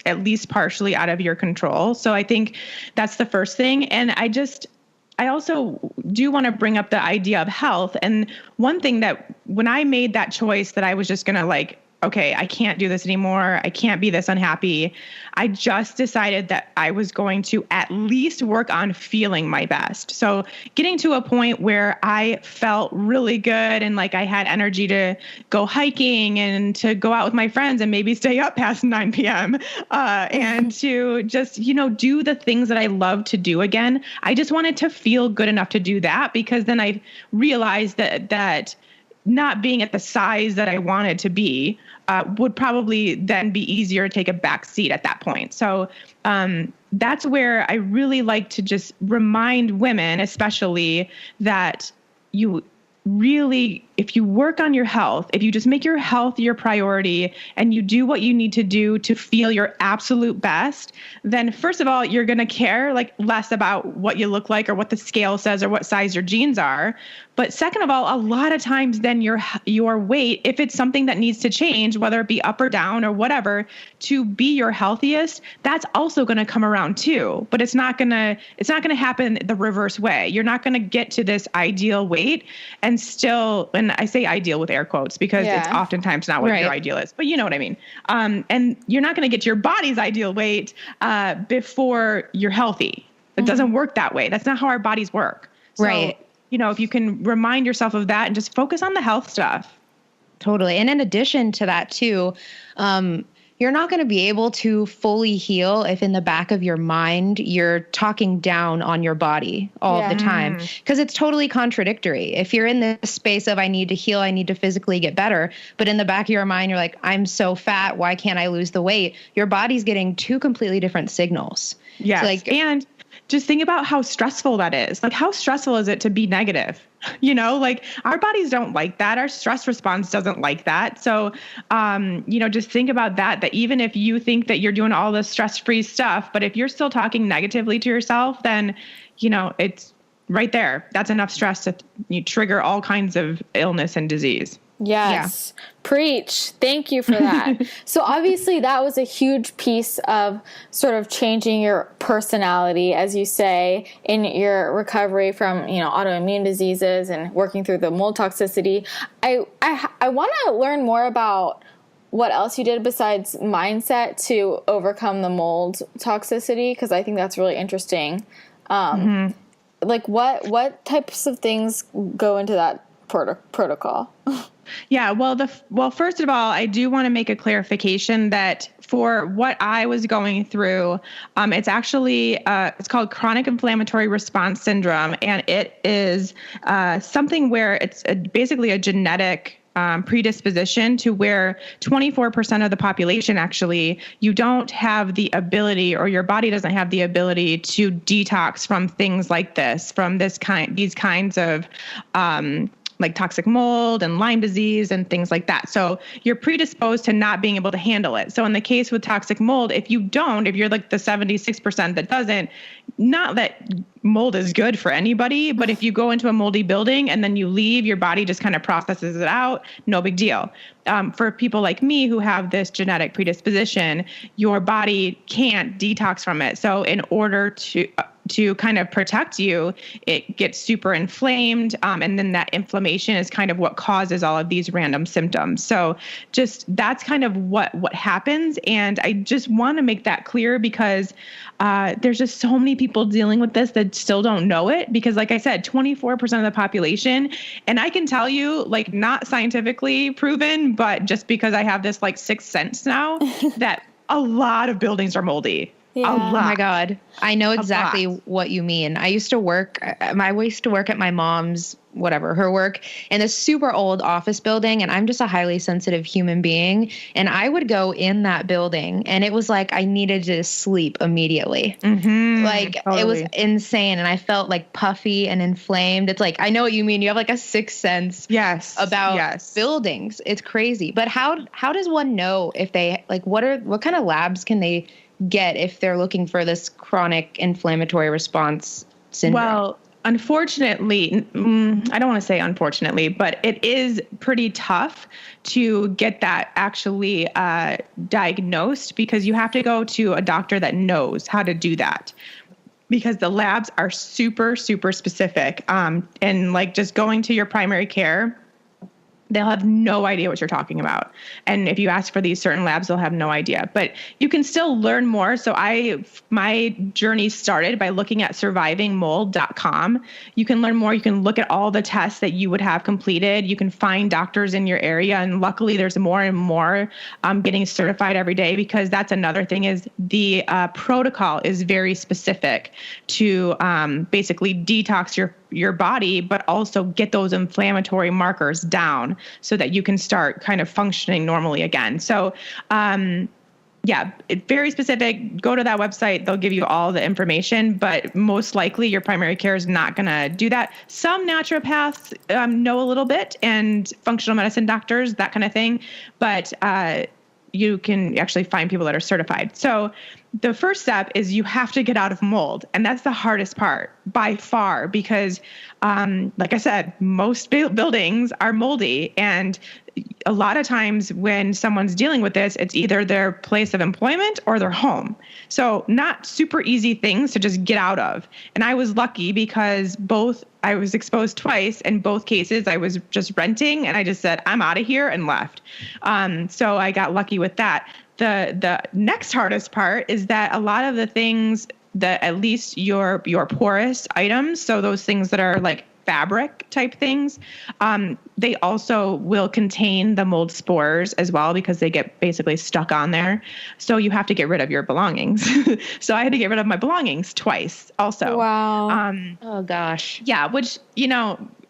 at least partially out of your control. So I think that's the first thing. And I also do want to bring up the idea of health. And one thing that when I made that choice that I was just going to okay, I can't do this anymore, I can't be this unhappy, I just decided that I was going to at least work on feeling my best. So getting to a point where I felt really good and I had energy to go hiking and to go out with my friends and maybe stay up past 9 p.m. And to just, do the things that I love to do again. I just wanted to feel good enough to do that, because then I realized that not being at the size that I wanted to be would probably then be easier to take a back seat at that point. So that's where I really like to just remind women, especially, that you really, if you work on your health, if you just make your health your priority and you do what you need to do to feel your absolute best, then first of all, you're going to care less about what you look like or what the scale says or what size your jeans are. But second of all, a lot of times then your weight, if it's something that needs to change, whether it be up or down or whatever, to be your healthiest, that's also going to come around too. But it's not going to happen the reverse way. You're not going to get to this ideal weight and still, and I say ideal with air quotes because it's oftentimes not what your ideal is, but you know what I mean? And you're not going to get to your body's ideal weight before you're healthy. It doesn't work that way. That's not how our bodies work. So, if you can remind yourself of that and just focus on the health stuff. Totally. And in addition to that too, you're not going to be able to fully heal if in the back of your mind, you're talking down on your body all the time, because it's totally contradictory. If you're in this space of, I need to heal, I need to physically get better, but in the back of your mind, you're like, I'm so fat, why can't I lose the weight? Your body's getting two completely different signals. Yes. So like, and just think about how stressful that is. Like, how stressful is it to be negative? You know, like our bodies don't like that. Our stress response doesn't like that. So, just think about that even if you think that you're doing all this stress-free stuff, but if you're still talking negatively to yourself, then, it's right there. That's enough stress to trigger all kinds of illness and disease. Yes. Yeah. Preach. Thank you for that. So obviously that was a huge piece of sort of changing your personality, as you say, in your recovery from, autoimmune diseases and working through the mold toxicity. I want to learn more about what else you did besides mindset to overcome the mold toxicity, because I think that's really interesting. Like what types of things go into that protocol? Yeah, well, first of all, I do want to make a clarification that for what I was going through, it's actually it's called chronic inflammatory response syndrome, and it is something where it's basically a genetic predisposition to where 24% of the population, actually, you don't have the ability, or your body doesn't have the ability to detox from things like this, from these kinds of like toxic mold and Lyme disease and things like that. So you're predisposed to not being able to handle it. So in the case with toxic mold, if you're like the 76% that doesn't, not that mold is good for anybody, but if you go into a moldy building and then you leave, your body just kind of processes it out, no big deal. For people like me who have this genetic predisposition, your body can't detox from it. So in order to kind of protect you, it gets super inflamed. And then that inflammation is kind of what causes all of these random symptoms. So just that's kind of what happens. And I just want to make that clear because there's just so many people dealing with this that still don't know it. Because like I said, 24% of the population, and I can tell you, like, not scientifically proven, but just because I have this like sixth sense now, that a lot of buildings are moldy. Yeah. A lot. Oh my God. I know exactly what you mean. I used to work at my mom's, her work in this super old office building. And I'm just a highly sensitive human being. And I would go in that building and it was like, I needed to sleep immediately. It was insane. And I felt like puffy and inflamed. It's like, I know what you mean. You have like a sixth sense about buildings. It's crazy. But how does one know if they what kind of labs can they get if they're looking for this chronic inflammatory response syndrome? Well, unfortunately, I don't want to say unfortunately, but it is pretty tough to get that actually diagnosed, because you have to go to a doctor that knows how to do that, because the labs are super, super specific. And like just going to your primary care, they'll have no idea what you're talking about. And if you ask for these certain labs, they'll have no idea. But you can still learn more. So my journey started by looking at survivingmold.com. You can learn more. You can look at all the tests that you would have completed. You can find doctors in your area. And luckily, there's more and more getting certified every day, because that's another thing, is the protocol is very specific to basically detox your body, but also get those inflammatory markers down so that you can start kind of functioning normally again. So, it's very specific. Go to that website. They'll give you all the information, but most likely your primary care is not going to do that. Some naturopaths know a little bit, and functional medicine doctors, that kind of thing. But you can actually find people that are certified. So the first step is you have to get out of mold. And that's the hardest part by far, because like I said, most buildings are moldy. And a lot of times when someone's dealing with this, it's either their place of employment or their home. So not super easy things to just get out of. And I was lucky because I was exposed twice. In both cases, I was just renting and I just said, I'm out of here, and left. So I got lucky with that. The next hardest part is that a lot of the things that, at least your porous items, so those things that are like fabric type things, they also will contain the mold spores as well because they get basically stuck on there. So you have to get rid of your belongings. So I had to get rid of my belongings twice also. Wow. Oh gosh. Yeah, which,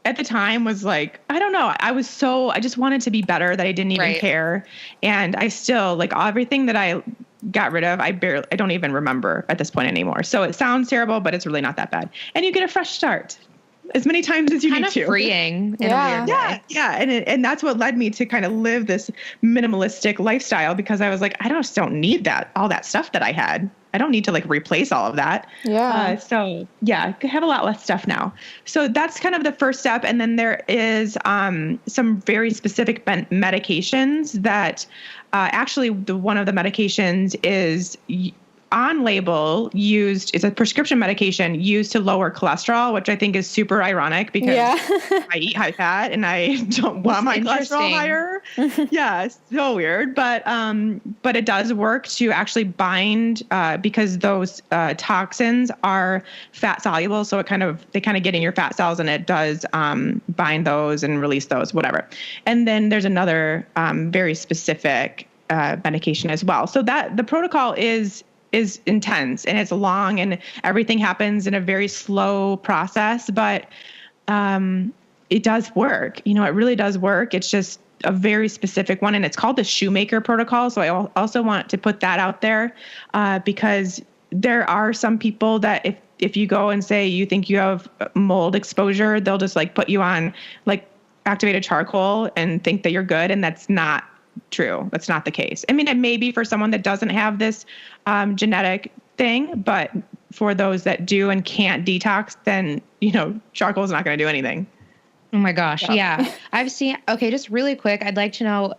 at the time was like, I don't know. I just wanted to be better that I didn't even care. And I still like everything that I got rid of. I don't even remember at this point anymore. So it sounds terrible, but it's really not that bad. And you get a fresh start as many times as you need to. Kind of freeing in a weird way. Yeah. And that's what led me to kind of live this minimalistic lifestyle because I was like, I just don't need all that stuff that I had. I don't need to like replace all of that. Yeah. So I have a lot less stuff now. So that's kind of the first step. And then there is some very specific medications that actually one of the medications is on label is a prescription medication used to lower cholesterol, which I think is super ironic because I eat high fat and I don't want my cholesterol higher. Yeah, it's so weird. But it does work to actually bind because those toxins are fat soluble. So they kind of get in your fat cells and it does bind those and release those, whatever. And then there's another very specific medication as well. So that the protocol is intense and it's long and everything happens in a very slow process, but it does work. It really does work. It's just a very specific one and it's called the Shoemaker protocol. So I also want to put that out there because there are some people that if you go and say you think you have mold exposure, they'll just like put you on like activated charcoal and think that you're good. And that's not true. That's not the case. I mean, it may be for someone that doesn't have this genetic thing, but for those that do and can't detox, then, charcoal is not going to do anything. Oh my gosh. Yeah. I've seen, just really quick. I'd like to know,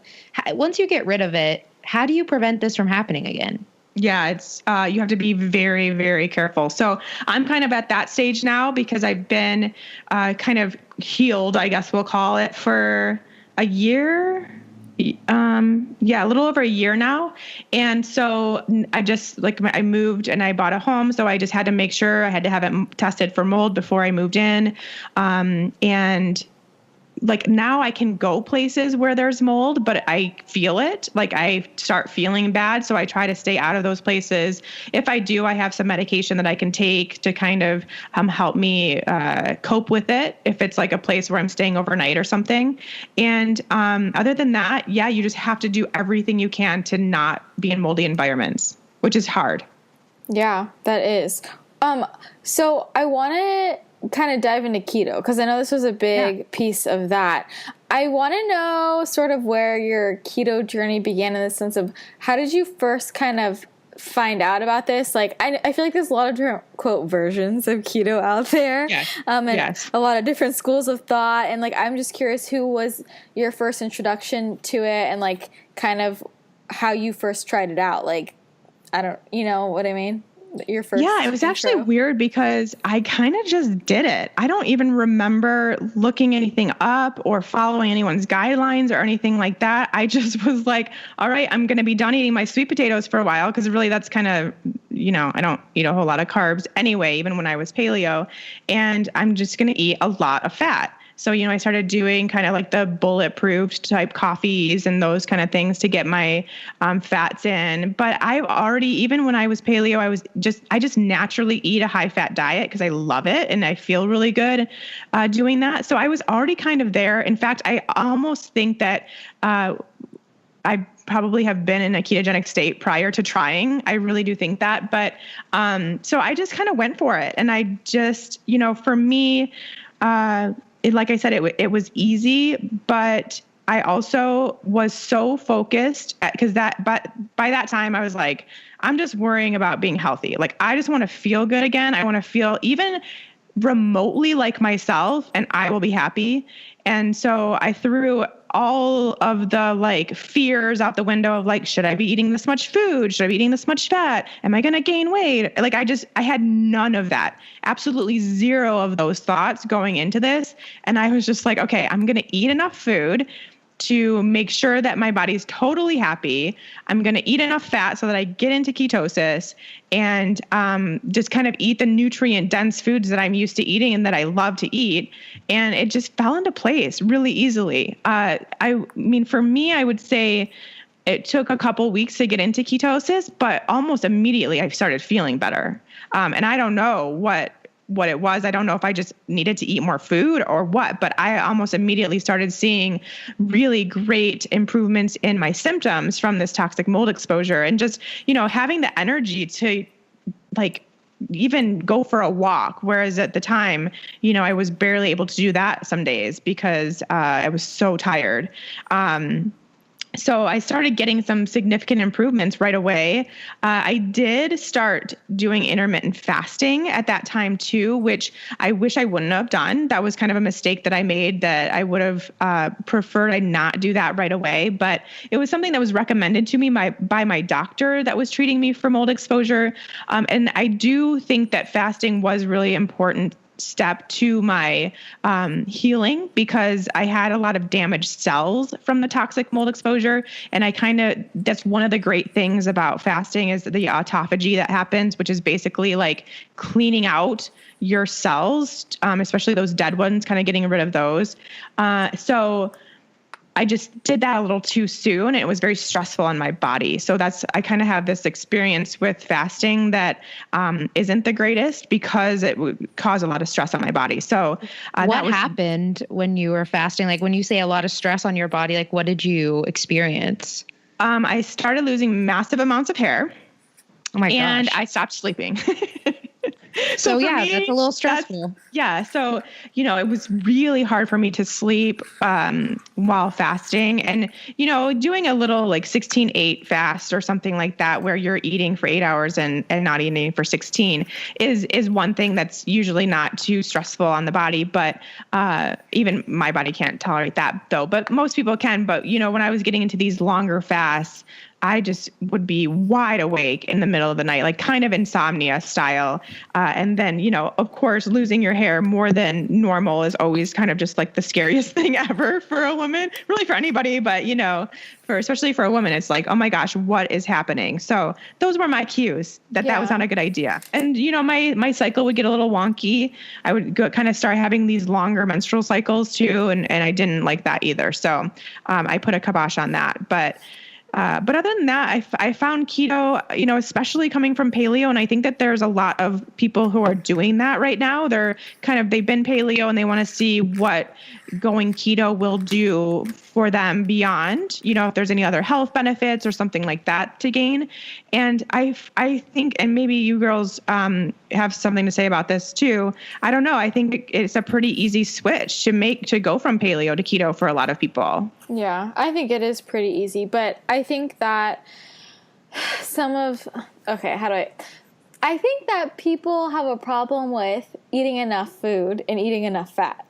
once you get rid of it, how do you prevent this from happening again? Yeah, it's, you have to be very, very careful. So I'm kind of at that stage now because I've been kind of healed, I guess we'll call it, for a year. A little over a year now. And so I moved and I bought a home. So I just had to make sure I had to have it tested for mold before I moved in. And like now I can go places where there's mold, but I feel it. Like I start feeling bad. So I try to stay out of those places. If I do, I have some medication that I can take to kind of help me cope with it. If it's like a place where I'm staying overnight or something. And other than that, you just have to do everything you can to not be in moldy environments, which is hard. Yeah, that is. So I want to kind of dive into keto because I know this was a big piece of that. I want to know sort of where your keto journey began in the sense of how did you first kind of find out about this? Like, I feel like there's a lot of different quote versions of keto out there. And a lot of different schools of thought. And like, I'm just curious, who was your first introduction to it and like kind of how you first tried it out? Like, you know what I mean? Your first it was actually weird because I kind of just did it. I don't even remember looking anything up or following anyone's guidelines or anything like that. I just was like, all right, I'm going to be done eating my sweet potatoes for a while because really that's kind of, I don't eat a whole lot of carbs anyway, even when I was paleo, and I'm just going to eat a lot of fat. So, I started doing kind of like the bulletproof type coffees and those kind of things to get my fats in. But I've already, even when I was paleo, I just naturally eat a high fat diet because I love it and I feel really good doing that. So I was already kind of there. In fact, I almost think that I probably have been in a ketogenic state prior to trying. I really do think that. But so I just kind of went for it. And I just, for me, like I said, it was easy, but I also was so focused but by that time I was like, I'm just worrying about being healthy. Like, I just want to feel good again. I want to feel even remotely like myself and I will be happy. And so I threw all of the like fears out the window of like, should I be eating this much food? Should I be eating this much fat? Am I going to gain weight? Like I had none of that, absolutely zero of those thoughts going into this. And I was just like, okay, I'm going to eat enough food to make sure that my body's totally happy. I'm going to eat enough fat so that I get into ketosis and just kind of eat the nutrient dense foods that I'm used to eating and that I love to eat. And it just fell into place really easily. I mean, for me, I would say it took a couple weeks to get into ketosis, but almost immediately I started feeling better. And I don't know what it was. I don't know if I just needed to eat more food or what, but I almost immediately started seeing really great improvements in my symptoms from this toxic mold exposure, and just, having the energy to like even go for a walk. Whereas at the time, I was barely able to do that some days because I was so tired. So I started getting some significant improvements right away. I did start doing intermittent fasting at that time too, which I wish I wouldn't have done. That was kind of a mistake that I made, that I would have preferred I not do that right away. But it was something that was recommended to me by my doctor that was treating me for mold exposure. And I do think that fasting was really important step to my healing, because I had a lot of damaged cells from the toxic mold exposure. And that's one of the great things about fasting is the autophagy that happens, which is basically like cleaning out your cells, especially those dead ones, kind of getting rid of those. So I just did that a little too soon, and it was very stressful on my body. So I kind of have this experience with fasting that isn't the greatest, because it would cause a lot of stress on my body. So what happened when you were fasting? Like, when you say a lot of stress on your body, like what did you experience? I started losing massive amounts of hair. Oh my gosh. And I stopped sleeping. So yeah, that's a little stressful. So, it was really hard for me to sleep while fasting, and, doing a little like 16-8 fast or something like that, where you're eating for 8 hours and not eating for 16 is one thing that's usually not too stressful on the body. But even my body can't tolerate that though, but most people can. But, when I was getting into these longer fasts, I just would be wide awake in the middle of the night, like kind of insomnia style. And then, of course, losing your hair more than normal is always kind of just like the scariest thing ever for a woman, really for anybody. But, especially for a woman, it's like, oh my gosh, what is happening? So those were my cues that was not a good idea. And, my cycle would get a little wonky. I would kind of start having these longer menstrual cycles too. And I didn't like that either. So I put a kibosh on that. But other than that, I found keto, especially coming from paleo. And I think that there's a lot of people who are doing that right now. They've been paleo and they want to see what going keto will do for them beyond, if there's any other health benefits or something like that to gain. And I think, and maybe you girls have something to say about this too. I don't know. I think it's a pretty easy switch to go from paleo to keto for a lot of people. Yeah, I think it is pretty easy, but I think that I think that people have a problem with eating enough food and eating enough fat.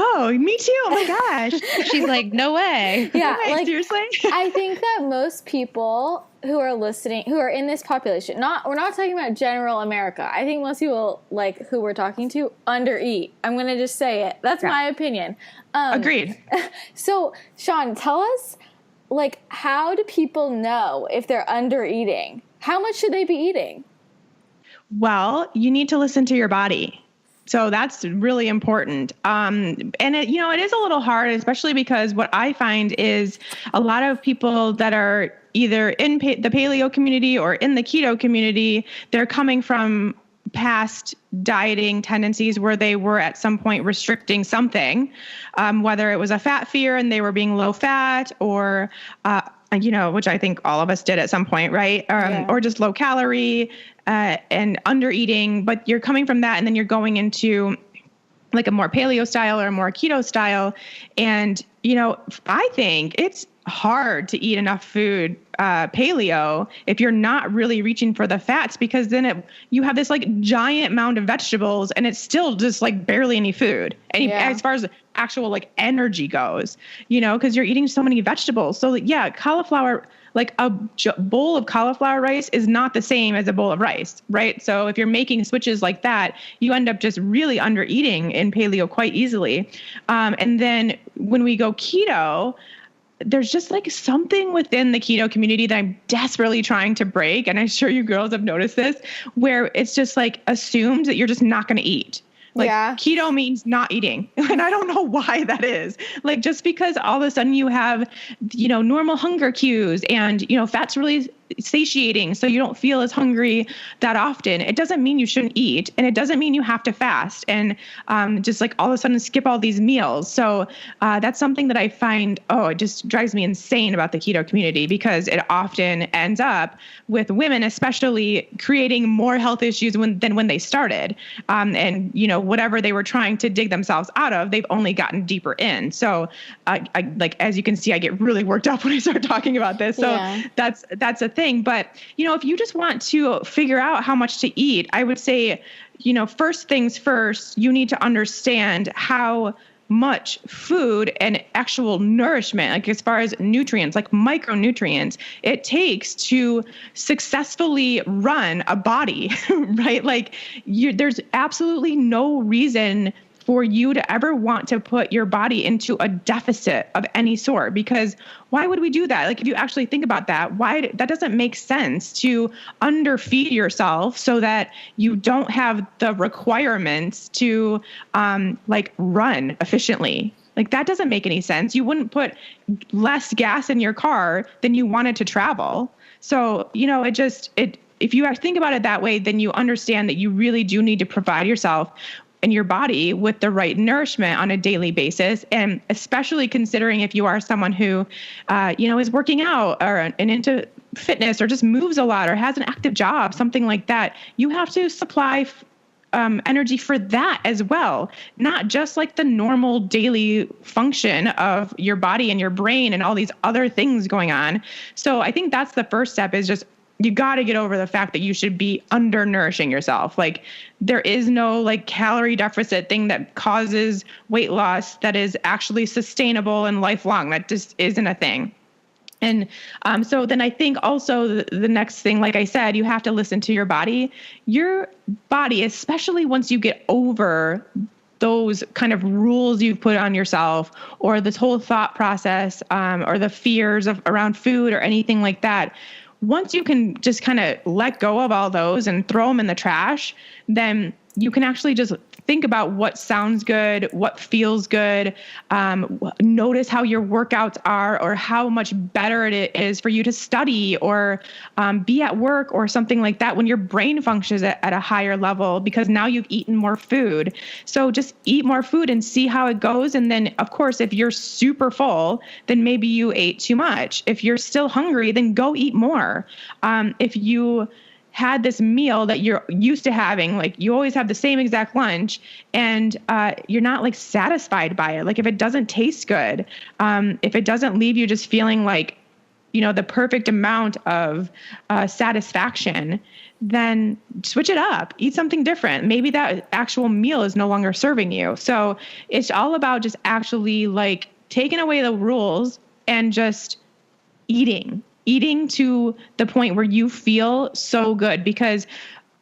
Oh, me too. Oh my gosh. She's like, no way. Yeah. No way. Like, seriously? I think that most people who are listening, who are in this population, we're not talking about general America. I think most people, like, who we're talking to, undereat. I'm going to just say it. That's my opinion. Agreed. So, Shawn, tell us, like, how do people know if they're undereating? How much should they be eating? Well, you need to listen to your body. So that's really important. And it is a little hard, especially because what I find is a lot of people that are either in the paleo community or in the keto community, they're coming from past dieting tendencies where they were at some point restricting something, whether it was a fat fear and they were being low fat, or which I think all of us did at some point, right? Or just low calorie and under eating. But you're coming from that, and then you're going into like a more paleo style or a more keto style. And, I think it's hard to eat enough food, paleo, if you're not really reaching for the fats, because then you have this like giant mound of vegetables and it's still just like barely any food. And as far as actual like energy goes, because you're eating so many vegetables. So yeah, cauliflower, like a bowl of cauliflower rice is not the same as a bowl of rice, right? So if you're making switches like that, you end up just really under eating in paleo quite easily. And then when we go keto, there's just like something within the keto community that I'm desperately trying to break. And I'm sure you girls have noticed this, where it's just like assumed that you're just not going to eat. Like keto means not eating. And I don't know why that is. Like, just because all of a sudden you have, normal hunger cues and, fat's really satiating, so you don't feel as hungry that often. It doesn't mean you shouldn't eat, and it doesn't mean you have to fast and just like all of a sudden skip all these meals. So that's something that I find, it just drives me insane about the keto community, because it often ends up with women, especially, creating more health issues than when they started. And whatever they were trying to dig themselves out of, they've only gotten deeper in. So I like, as you can see, I get really worked up when I start talking about this. So that's a thing. But, if you just want to figure out how much to eat, I would say, first things first, you need to understand how much food and actual nourishment, like as far as nutrients, like micronutrients, it takes to successfully run a body, right? Like there's absolutely no reason for you to ever want to put your body into a deficit of any sort, because why would we do that? Like, if you actually think about that, that doesn't make sense to underfeed yourself so that you don't have the requirements to run efficiently. Like, that doesn't make any sense. You wouldn't put less gas in your car than you wanted to travel. So, if you think about it that way, then you understand that you really do need to provide yourself and your body with the right nourishment on a daily basis. And especially considering if you are someone who, is working out and into fitness, or just moves a lot, or has an active job, something like that, you have to supply energy for that as well, not just like the normal daily function of your body and your brain and all these other things going on. So I think that's the first step, is just, you got to get over the fact that you should be undernourishing yourself. Like, there is no like calorie deficit thing that causes weight loss that is actually sustainable and lifelong. That just isn't a thing. And so then I think also the next thing, like I said, you have to listen to your body. Your body, especially once you get over those kind of rules you've put on yourself, or this whole thought process, or the fears around food or anything like that, once you can just kind of let go of all those and throw them in the trash, then you can actually just think about what sounds good, what feels good, notice how your workouts are, or how much better it is for you to study or be at work or something like that when your brain functions at a higher level, because now you've eaten more food. So just eat more food and see how it goes. And then, of course, if you're super full, then maybe you ate too much. If you're still hungry, then go eat more. If you had this meal that you're used to having, like you always have the same exact lunch, and you're not like satisfied by it. Like, if it doesn't taste good, if it doesn't leave you just feeling like, the perfect amount of satisfaction, then switch it up, eat something different. Maybe that actual meal is no longer serving you. So it's all about just actually like taking away the rules and just eating to the point where you feel so good, because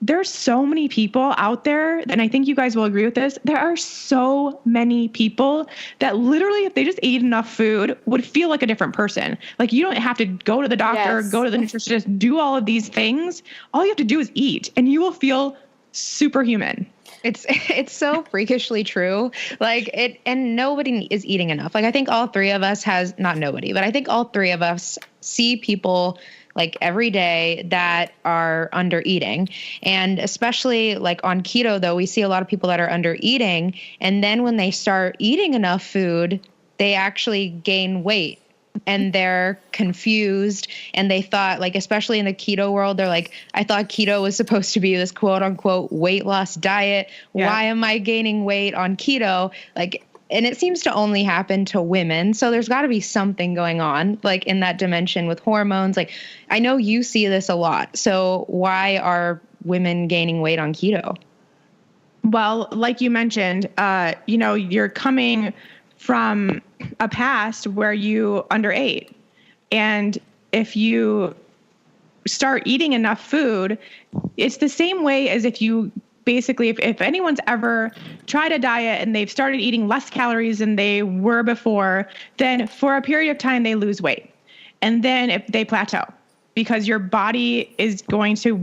there's so many people out there, and I think you guys will agree with this. There are so many people that literally, if they just ate enough food, would feel like a different person. Like, you don't have to go to the doctor, go to the nutritionist, do all of these things. All you have to do is eat, and you will feel superhuman. It's so freakishly true. Like, and nobody is eating enough. Like, I think all three of us not nobody, but I think all three of us see people like every day that are under eating. And especially like on keto, though, we see a lot of people that are under eating. And then when they start eating enough food, they actually gain weight. And they're confused, and they thought, like, especially in the keto world, they're like, I thought keto was supposed to be this quote unquote weight loss diet. Yeah. Why am I gaining weight on keto? Like, and it seems to only happen to women. So there's got to be something going on, like in that dimension with hormones. Like, I know you see this a lot. So why are women gaining weight on keto? Well, like you mentioned, you're coming from a past where you underate. And if you start eating enough food, it's the same way as if you basically, if anyone's ever tried a diet and they've started eating less calories than they were before, then for a period of time, they lose weight. And then if they plateau, because your body is going to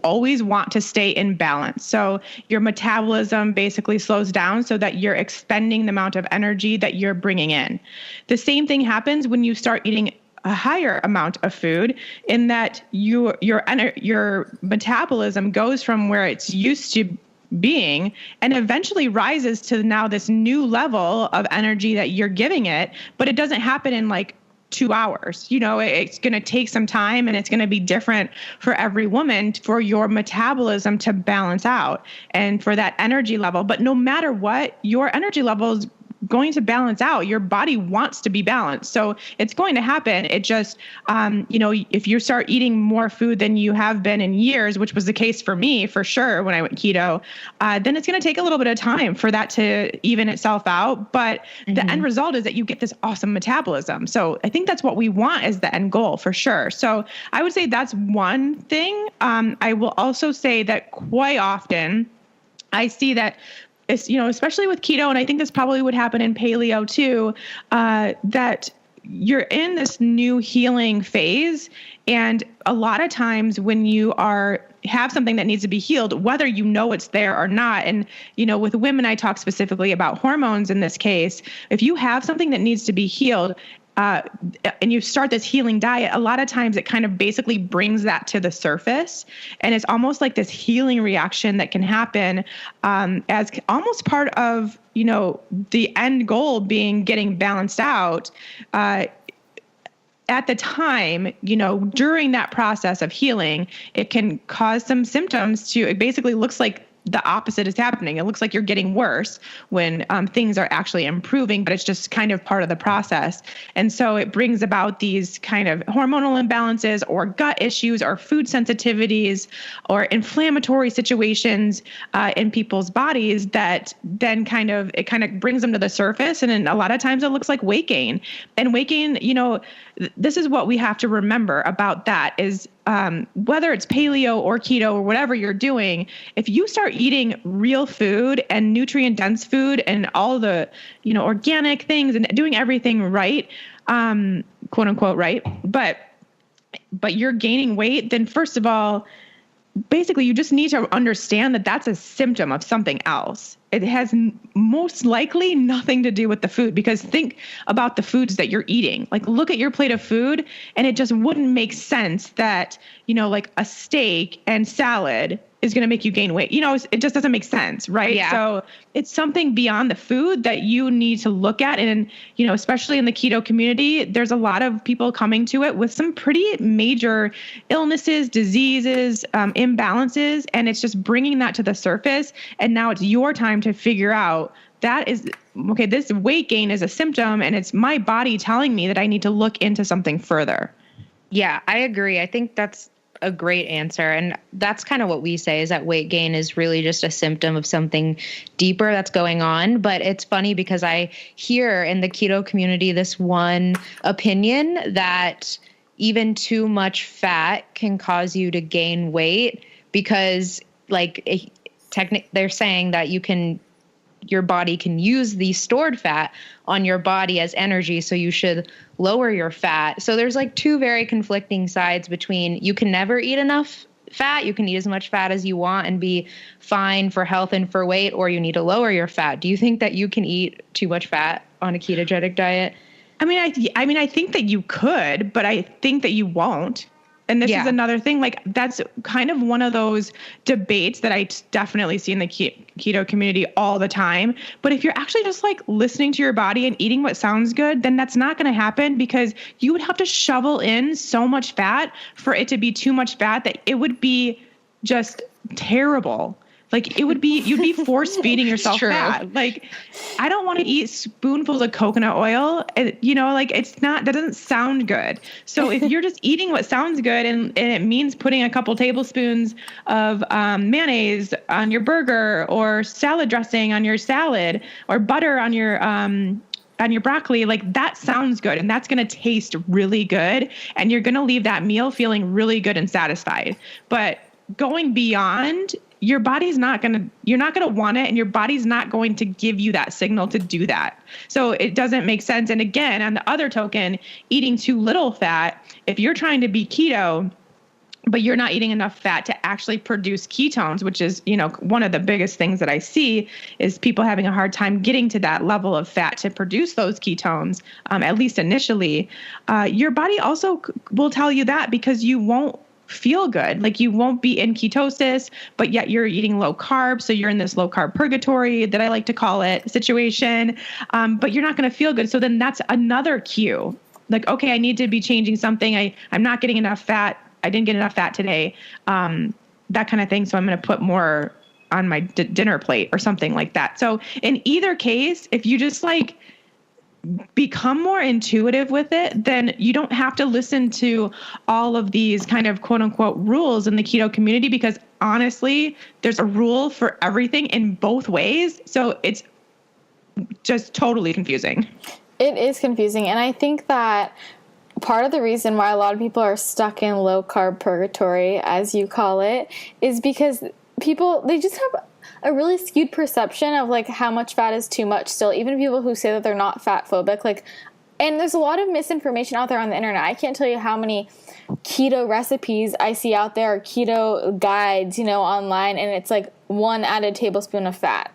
always want to stay in balance. So your metabolism basically slows down so that you're expending the amount of energy that you're bringing in. The same thing happens when you start eating a higher amount of food, in that your metabolism goes from where it's used to being and eventually rises to now this new level of energy that you're giving it, but it doesn't happen in like 2 hours. It's going to take some time, and it's going to be different for every woman for your metabolism to balance out and for that energy level. But no matter what, your energy level is going to balance out. Your body wants to be balanced. So it's going to happen. It just, if you start eating more food than you have been in years, which was the case for me, for sure, when I went keto, then it's going to take a little bit of time for that to even itself out. But the end result is that you get this awesome metabolism. So I think that's what we want as the end goal, for sure. So I would say that's one thing. I will also say that quite often I see that, especially with keto, and I think this probably would happen in paleo too, that you're in this new healing phase. And a lot of times when you have something that needs to be healed, whether you know it's there or not, and, with women, I talk specifically about hormones in this case. If you have something that needs to be healed, and you start this healing diet, a lot of times it kind of basically brings that to the surface. And it's almost like this healing reaction that can happen as almost part of, the end goal being getting balanced out. At the time, during that process of healing, it can cause some symptoms to, it basically looks like the opposite is happening. It looks like you're getting worse when things are actually improving, but it's just kind of part of the process. And so it brings about these kind of hormonal imbalances or gut issues or food sensitivities or inflammatory situations in people's bodies that then kind of brings them to the surface. And then a lot of times it looks like weight gain. And weight gain, this is what we have to remember about that is whether it's paleo or keto or whatever you're doing, if you start eating real food and nutrient dense food and all the, organic things and doing everything right, quote unquote, right. But you're gaining weight, then first of all, basically you just need to understand that that's a symptom of something else. It has most likely nothing to do with the food, because think about the foods that you're eating. Like, look at your plate of food, and it just wouldn't make sense that, like a steak and salad is going to make you gain weight. It just doesn't make sense, right? Yeah. So it's something beyond the food that you need to look at. And, especially in the keto community, there's a lot of people coming to it with some pretty major illnesses, diseases, imbalances, and it's just bringing that to the surface. And now it's your time to figure out that is, okay, this weight gain is a symptom, and it's my body telling me that I need to look into something further. Yeah, I agree. I think that's a great answer. And that's kind of what we say, is that weight gain is really just a symptom of something deeper that's going on. But it's funny because I hear in the keto community this one opinion that even too much fat can cause you to gain weight, because they're saying that your body can use the stored fat on your body as energy. So you should lower your fat. So there's like two very conflicting sides between you can never eat enough fat. You can eat as much fat as you want and be fine for health and for weight, or you need to lower your fat. Do you think that you can eat too much fat on a ketogenic diet? I mean, I think that you could, but I think that you won't. And this is another thing, like that's kind of one of those debates that I definitely see in the keto community all the time. But if you're actually just like listening to your body and eating what sounds good, then that's not going to happen, because you would have to shovel in so much fat for it to be too much fat that it would be just terrible Like you'd be force feeding yourself fat. Like I don't want to eat spoonfuls of coconut oil. Like that doesn't sound good. So if you're just eating what sounds good and it means putting a couple tablespoons of mayonnaise on your burger or salad dressing on your salad or butter on your broccoli, like that sounds good and that's going to taste really good. And you're going to leave that meal feeling really good and satisfied. But going beyond, you're not going to want it and your body's not going to give you that signal to do that. So it doesn't make sense. And again, on the other token, eating too little fat, if you're trying to be keto, but you're not eating enough fat to actually produce ketones, which is, one of the biggest things that I see is people having a hard time getting to that level of fat to produce those ketones, at least initially. Your body also will tell you that because you won't feel good. Like you won't be in ketosis, but yet you're eating low carb. So you're in this low carb purgatory that I like to call it situation. But you're not going to feel good. So then that's another cue. Like, okay, I need to be changing something. I'm not getting enough fat. I didn't get enough fat today. That kind of thing. So I'm going to put more on my dinner plate or something like that. So in either case, if you just like become more intuitive with it, then you don't have to listen to all of these kind of quote unquote rules in the keto community, because honestly, there's a rule for everything in both ways. So it's just totally confusing. It is confusing. And I think that part of the reason why a lot of people are stuck in low carb purgatory, as you call it, is because they just have a really skewed perception of like how much fat is too much still, even people who say that they're not fat phobic. Like, and there's a lot of misinformation out there on the internet. I can't tell you how many keto recipes I see out there, or keto guides, online, and it's like 1 added tablespoon of fat.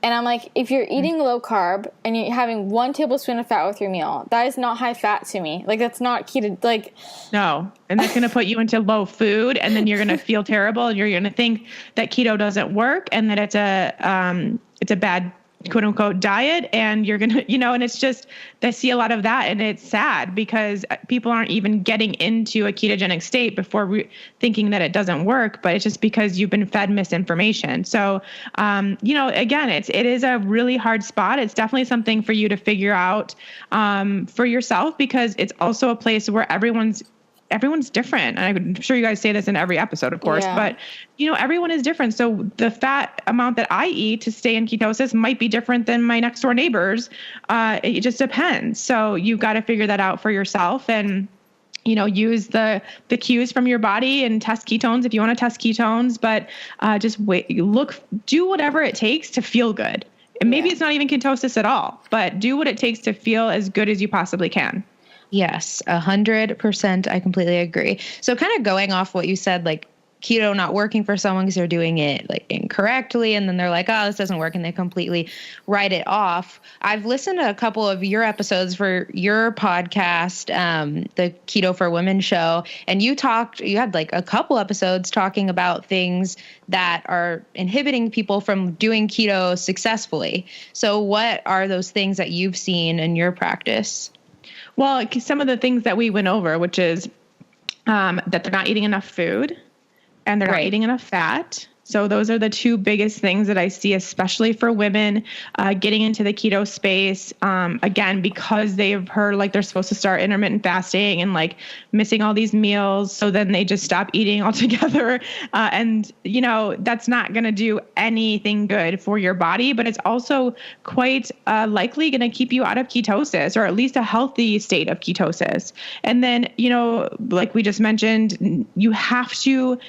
And I'm like, if you're eating low carb and you're having 1 tablespoon of fat with your meal, that is not high fat to me. Like, that's not keto. Like, no. And that's going to put you into low food, and then you're going to feel terrible, and you're going to think that keto doesn't work and that it's a bad quote unquote diet. And you're going to, and it's just, I see a lot of that, and it's sad because people aren't even getting into a ketogenic state before thinking that it doesn't work, but it's just because you've been fed misinformation. So, again, it is a really hard spot. It's definitely something for you to figure out, for yourself, because it's also a place where everyone's different. And I'm sure you guys say this in every episode, of course, but everyone is different. So the fat amount that I eat to stay in ketosis might be different than my next door neighbors. It just depends. So you've got to figure that out for yourself and, use the cues from your body and test ketones if you want to test ketones, but just do whatever it takes to feel good. And maybe it's not even ketosis at all, but do what it takes to feel as good as you possibly can. Yes, 100%. I completely agree. So kind of going off what you said, like keto not working for someone because they're doing it like incorrectly. And then they're like, oh, this doesn't work. And they completely write it off. I've listened to a couple of your episodes for your podcast, the Keto For Woman Show. And you had like a couple episodes talking about things that are inhibiting people from doing keto successfully. So what are those things that you've seen in your practice? Well, some of the things that we went over, which is that they're not eating enough food and they're not eating enough fat. So those are the 2 biggest things that I see, especially for women getting into the keto space. Again, because they've heard like they're supposed to start intermittent fasting and like missing all these meals. So then they just stop eating altogether. And, that's not going to do anything good for your body, but it's also quite likely going to keep you out of ketosis, or at least a healthy state of ketosis. And then, like we just mentioned, you have to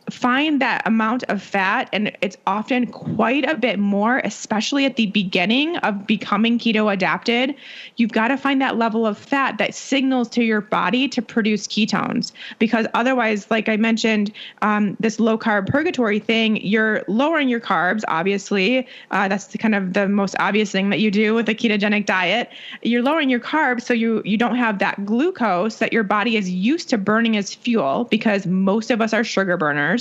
find that amount of fat, and it's often quite a bit more, especially at the beginning of becoming keto adapted. You've got to find that level of fat that signals to your body to produce ketones, because otherwise, like I mentioned, this low carb purgatory thing, you're lowering your carbs, obviously. That's kind of the most obvious thing that you do with a ketogenic diet. You're lowering your carbs so you don't have that glucose that your body is used to burning as fuel, because most of us are sugar burners.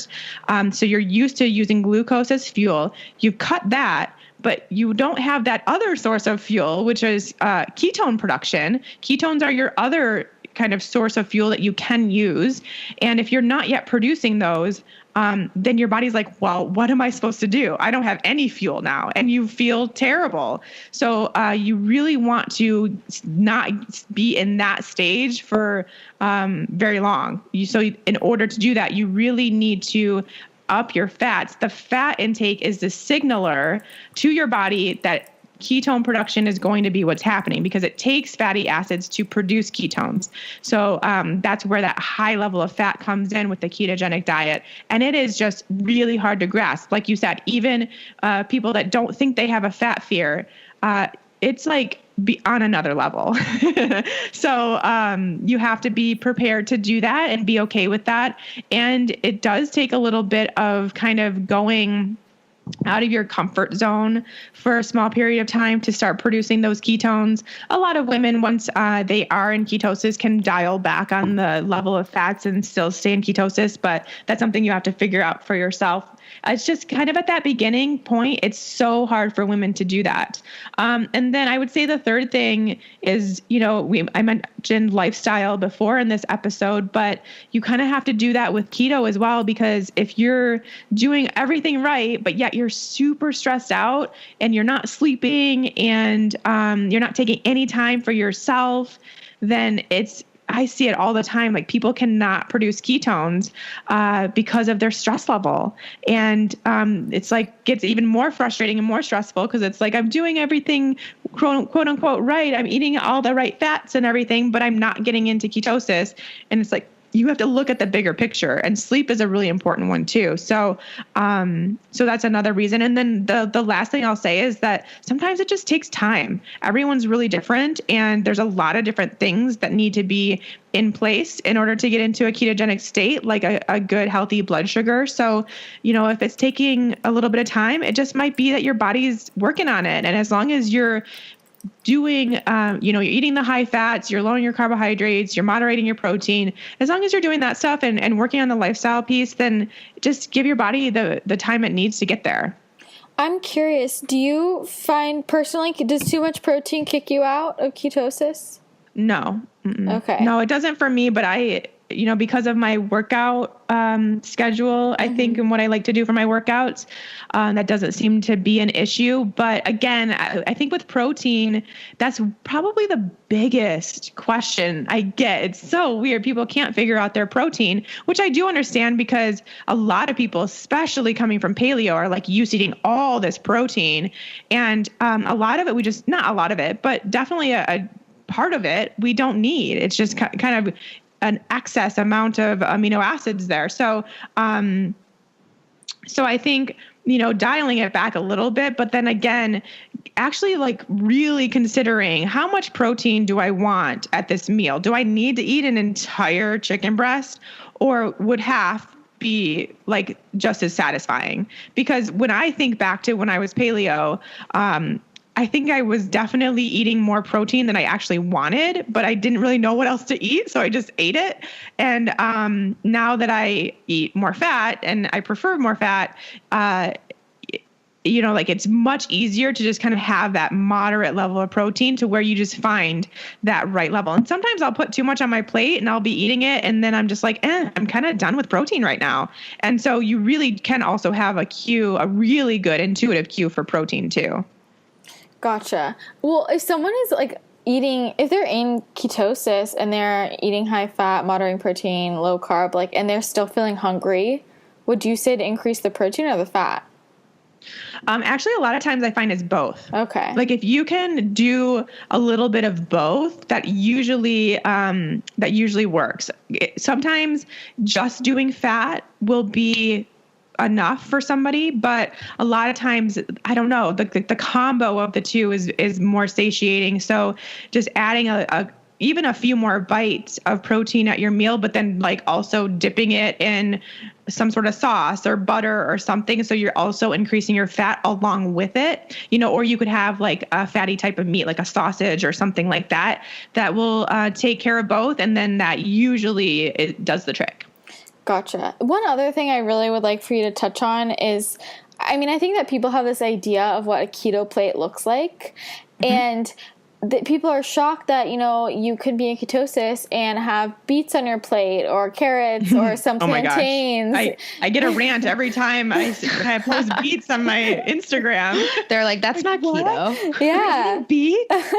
So you're used to using glucose as fuel. You've cut that, but you don't have that other source of fuel, which is ketone production. Ketones are your other kind of source of fuel that you can use. And if you're not yet producing those, then your body's like, well, what am I supposed to do? I don't have any fuel now. And you feel terrible. So you really want to not be in that stage for very long. So in order to do that, you really need to up your fats. The fat intake is the signaler to your body that ketone production is going to be what's happening, because it takes fatty acids to produce ketones. So that's where that high level of fat comes in with the ketogenic diet. And it is just really hard to grasp. Like you said, even people that don't think they have a fat fear, it's like on another level. So you have to be prepared to do that and be okay with that. And it does take a little bit of kind of going out of your comfort zone for a small period of time to start producing those ketones. A lot of women, once they are in ketosis, can dial back on the level of fats and still stay in ketosis, but that's something you have to figure out for yourself. It's just kind of at that beginning point, it's so hard for women to do that. And then I would say the third thing is, I mentioned lifestyle before in this episode, but you kind of have to do that with keto as well, because if you're doing everything right, but yet you're super stressed out and you're not sleeping and you're not taking any time for yourself, then I see it all the time. Like, people cannot produce ketones because of their stress level. And it's like gets even more frustrating and more stressful, because it's like, I'm doing everything quote unquote right. I'm eating all the right fats and everything, but I'm not getting into ketosis. And it's like, you have to look at the bigger picture, and sleep is a really important one too. So that's another reason. And then the last thing I'll say is that sometimes it just takes time. Everyone's really different, and there's a lot of different things that need to be in place in order to get into a ketogenic state, like a good, healthy blood sugar. So, if it's taking a little bit of time, it just might be that your body's working on it. And as long as you're doing, you're eating the high fats, you're lowering your carbohydrates, you're moderating your protein. As long as you're doing that stuff and working on the lifestyle piece, then just give your body the time it needs to get there. I'm curious, do you find personally, does too much protein kick you out of ketosis? No. Mm-mm. Okay. No, it doesn't for me, but because of my workout schedule, I think, and what I like to do for my workouts, that doesn't seem to be an issue. But again, I think with protein, that's probably the biggest question I get. It's so weird. People can't figure out their protein, which I do understand, because a lot of people, especially coming from paleo, are like used to eating all this protein. And a lot of it, not a lot of it, but definitely a part of it we don't need. It's just kind of an excess amount of amino acids there. So I think, dialing it back a little bit, but then again, actually like really considering how much protein do I want at this meal? Do I need to eat an entire chicken breast, or would half be like just as satisfying? Because when I think back to when I was paleo, I think I was definitely eating more protein than I actually wanted, but I didn't really know what else to eat, so I just ate it. And now that I eat more fat and I prefer more fat, it's much easier to just kind of have that moderate level of protein to where you just find that right level. And sometimes I'll put too much on my plate and I'll be eating it, and then I'm just like, I'm kind of done with protein right now. And so you really can also have a really good intuitive cue for protein too. Gotcha. Well, if someone is like if they're in ketosis and they're eating high fat, moderating protein, low carb, and they're still feeling hungry, would you say to increase the protein or the fat? Actually, a lot of times I find it's both. Okay. Like if you can do a little bit of both, that usually works. Sometimes just doing fat will be enough for somebody, but a lot of times, I don't know, the combo of the two is more satiating. So just adding even a few more bites of protein at your meal, but then also dipping it in some sort of sauce or butter or something. So you're also increasing your fat along with it, or you could have a fatty type of meat, like a sausage or something like that will take care of both. And then that usually it does the trick. Gotcha. One other thing I really would like for you to touch on is, I think that people have this idea of what a keto plate looks like. Mm-hmm. And people are shocked that, you know, you could be in ketosis and have beets on your plate or carrots or some plantains. My gosh. I get a rant every time I post beets on my Instagram. They're like, that's not keto. Yeah. Beets?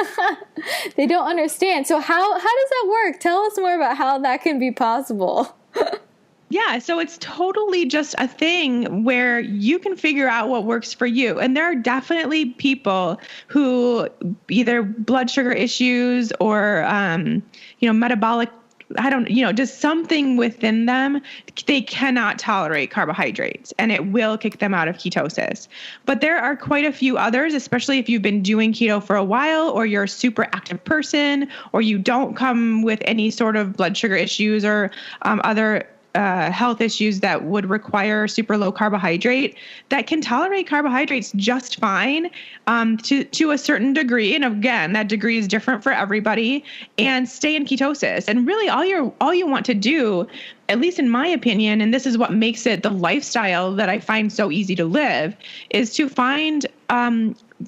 They don't understand. So how does that work? Tell us more about how that can be possible. Yeah, so it's totally just a thing where you can figure out what works for you. And there are definitely people who either blood sugar issues or, metabolic, just something within them, they cannot tolerate carbohydrates and it will kick them out of ketosis. But there are quite a few others, especially if you've been doing keto for a while or you're a super active person or you don't come with any sort of blood sugar issues or other health issues that would require super low carbohydrate, that can tolerate carbohydrates just fine to a certain degree. And again, that degree is different for everybody, and stay in ketosis. And really all you want to do, at least in my opinion, and this is what makes it the lifestyle that I find so easy to live, is to find,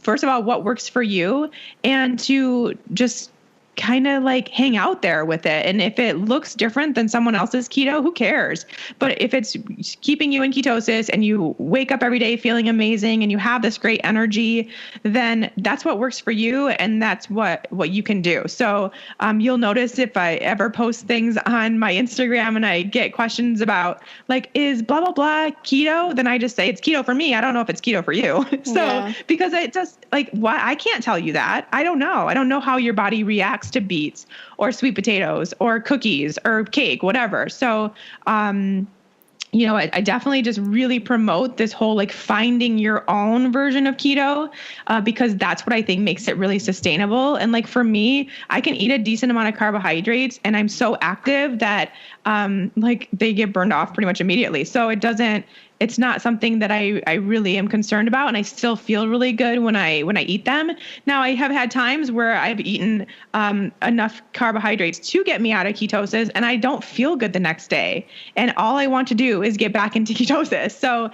first of all, what works for you and to just kind of like hang out there with it. And if it looks different than someone else's keto, who cares? But if it's keeping you in ketosis and you wake up every day feeling amazing and you have this great energy, then that's what works for you. And that's what you can do. So you'll notice if I ever post things on my Instagram and I get questions about like, is blah, blah, blah keto? Then I just say it's keto for me. I don't know if it's keto for you. Because it just like, why? I can't tell you that. I don't know. I don't know how your body reacts to beets or sweet potatoes or cookies or cake, whatever. So, I definitely just really promote this whole like finding your own version of keto because that's what I think makes it really sustainable. And like for me, I can eat a decent amount of carbohydrates and I'm so active that they get burned off pretty much immediately. So it's not something that I really am concerned about. And I still feel really good when I eat them. Now I have had times where I've eaten enough carbohydrates to get me out of ketosis and I don't feel good the next day. And all I want to do is get back into ketosis. So,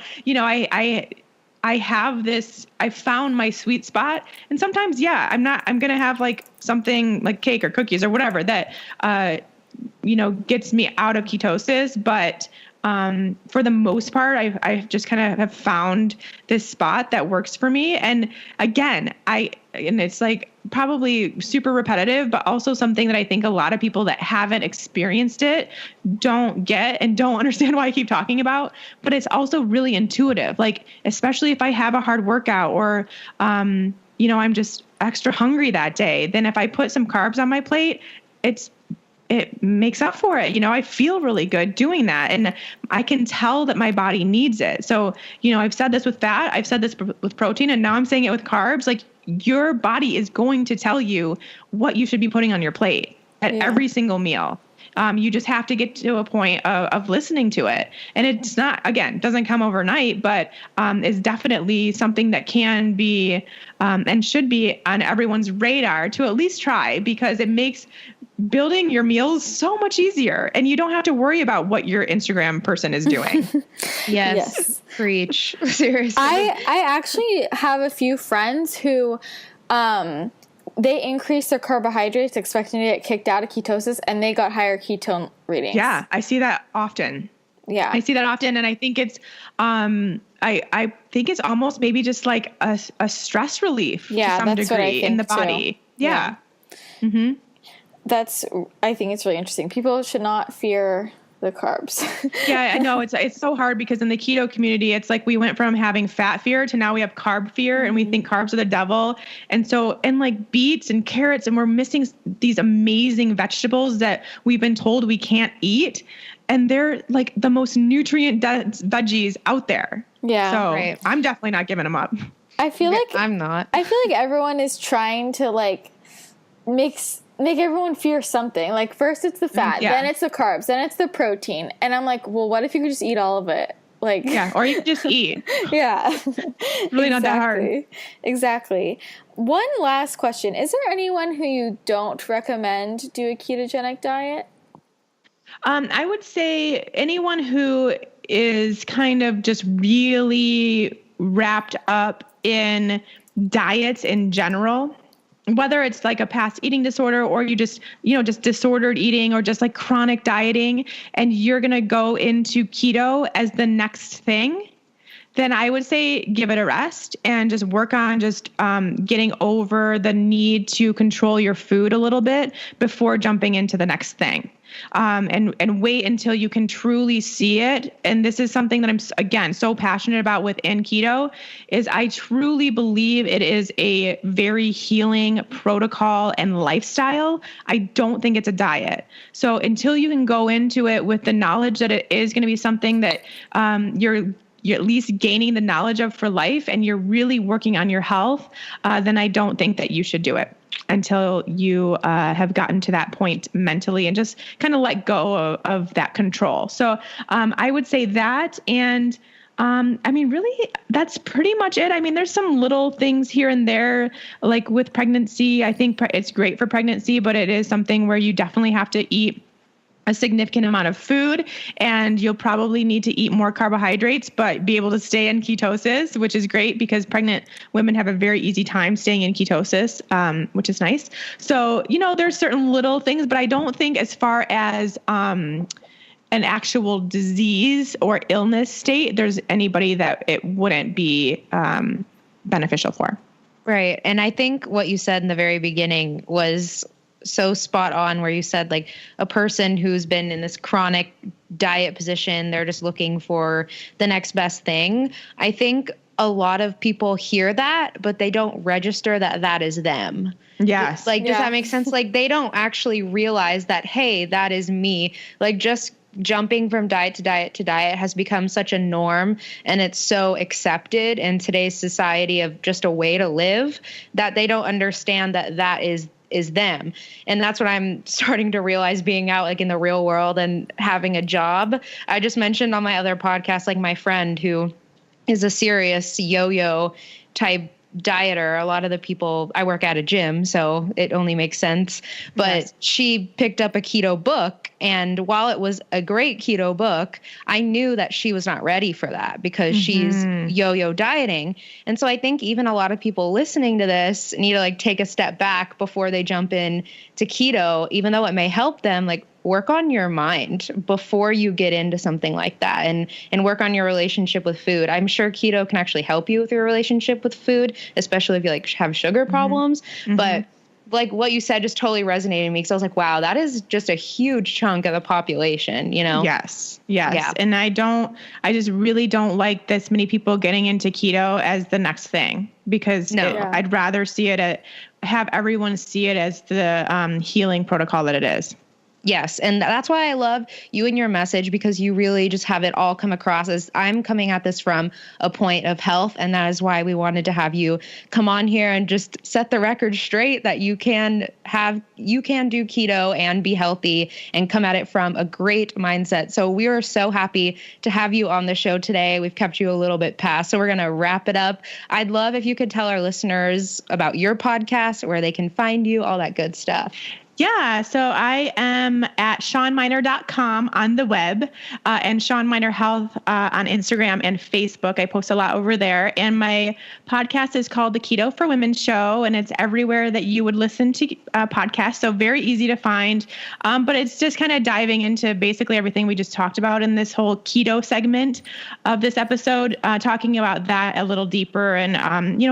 I have this, I found my sweet spot. And sometimes, I'm going to have like something like cake or cookies or whatever that, gets me out of ketosis. But for the most part, I just kind of have found this spot that works for me. And again, and it's like probably super repetitive, but also something that I think a lot of people that haven't experienced it don't get and don't understand why I keep talking about, but it's also really intuitive. Like, especially if I have a hard workout or, I'm just extra hungry that day, then if I put some carbs on my plate, it makes up for it. I feel really good doing that. And I can tell that my body needs it. So, I've said this with fat, I've said this with protein, and now I'm saying it with carbs. Like your body is going to tell you what you should be putting on your plate at every single meal. You just have to get to a point of listening to it. And it's not, again, doesn't come overnight, but is definitely something that can be and should be on everyone's radar to at least try, because it makes building your meals so much easier and you don't have to worry about what your Instagram person is doing. Yes. Preach. Seriously. I actually have a few friends who, they increased their carbohydrates expecting to get kicked out of ketosis and they got higher ketone readings. Yeah. I see that often. Yeah. I see that often. And I think it's, I think it's almost maybe just like a stress relief to some degree in the body. Too. Yeah. Mm-hmm. I think it's really interesting. People should not fear the carbs. Yeah, I know. It's so hard because in the keto community, it's like we went from having fat fear to now we have carb fear and we think carbs are the devil. And like beets and carrots, and we're missing these amazing vegetables that we've been told we can't eat. And they're like the most nutrient dense veggies out there. Yeah. So right. I'm definitely not giving them up. I feel like I'm not. I feel like everyone is trying to like make everyone fear something. Like first it's the fat, then it's the carbs, then it's the protein. And I'm like, well, what if you could just eat all of it? Like, yeah, or you can just eat. Yeah. Really not that hard. Exactly. One last question. Is there anyone who you don't recommend do a ketogenic diet? I would say anyone who is kind of just really wrapped up in diets in general. whether it's like a past eating disorder or you just, just disordered eating or just like chronic dieting, and you're going to go into keto as the next thing, then I would say give it a rest and just work on just getting over the need to control your food a little bit before jumping into the next thing. And wait until you can truly see it. And this is something that I'm, again, so passionate about within keto, is I truly believe it is a very healing protocol and lifestyle. I don't think it's a diet. So until you can go into it with the knowledge that it is going to be something that you're at least gaining the knowledge of for life and you're really working on your health, then I don't think that you should do it until you have gotten to that point mentally and just kind of let go of that control. So I would say that. And really, that's pretty much it. I mean, there's some little things here and there, like with pregnancy. I think it's great for pregnancy, but it is something where you definitely have to eat a significant amount of food, and you'll probably need to eat more carbohydrates, but be able to stay in ketosis, which is great because pregnant women have a very easy time staying in ketosis, which is nice. So, there's certain little things, but I don't think as far as an actual disease or illness state, there's anybody that it wouldn't be beneficial for. Right. And I think what you said in the very beginning was so spot on, where you said like a person who's been in this chronic diet position, they're just looking for the next best thing. I think a lot of people hear that, but they don't register that that is them. Yes. Does that make sense? Like they don't actually realize that, hey, that is me. Like just jumping from diet to diet to diet has become such a norm, and it's so accepted in today's society of just a way to live that they don't understand that that is them. And that's what I'm starting to realize being out like in the real world and having a job. I just mentioned on my other podcast, like my friend who is a serious yo-yo type dieter. A lot of the people, I work at a gym, so it only makes sense. But yes, she picked up a keto book. And while it was a great keto book, I knew that she was not ready for that because she's yo-yo dieting. And so I think even a lot of people listening to this need to like take a step back before they jump in to keto, even though it may help them, like work on your mind before you get into something like that, and work on your relationship with food. I'm sure keto can actually help you with your relationship with food, especially if you like have sugar problems. But like what you said just totally resonated with me because I was like, wow, that is just a huge chunk of the population, Yes. Yeah. And I just really don't like this many people getting into keto as the next thing, because I'd rather have everyone see it as the healing protocol that it is. Yes. And that's why I love you and your message, because you really just have it all come across as I'm coming at this from a point of health. And that is why we wanted to have you come on here and just set the record straight that you can do keto and be healthy and come at it from a great mindset. So we are so happy to have you on the show today. We've kept you a little bit past, so we're going to wrap it up. I'd love if you could tell our listeners about your podcast, where they can find you, all that good stuff. Yeah. So I am at ShawnMynar.com on the web, and Shawn Mynar Health on Instagram and Facebook. I post a lot over there. And my podcast is called the Keto For Women Show, and it's everywhere that you would listen to podcasts. So very easy to find. But it's just kind of diving into basically everything we just talked about in this whole keto segment of this episode, talking about that a little deeper and,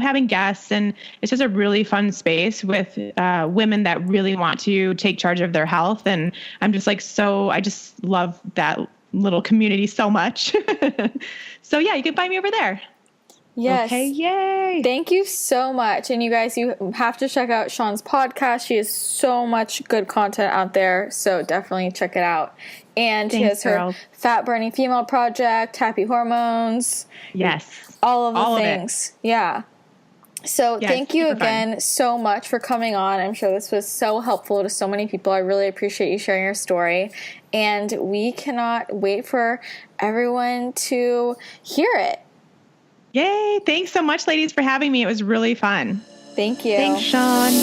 having guests. And it's just a really fun space with women that really want to take charge of their health. And I'm just like, I just love that little community so much. So yeah, you can find me over there. Yes. Okay. Yay. Thank you so much. And you guys, you have to check out Shawn's podcast. She has so much good content out there. So definitely check it out. And she has her Fat Burning Female Project, Happy Hormones. Yes. All of the things. Yeah. So thank you again so much for coming on. I'm sure this was so helpful to so many people. I really appreciate you sharing your story. And we cannot wait for everyone to hear it. Yay. Thanks so much, ladies, for having me. It was really fun. Thank you. Thanks, Shawn.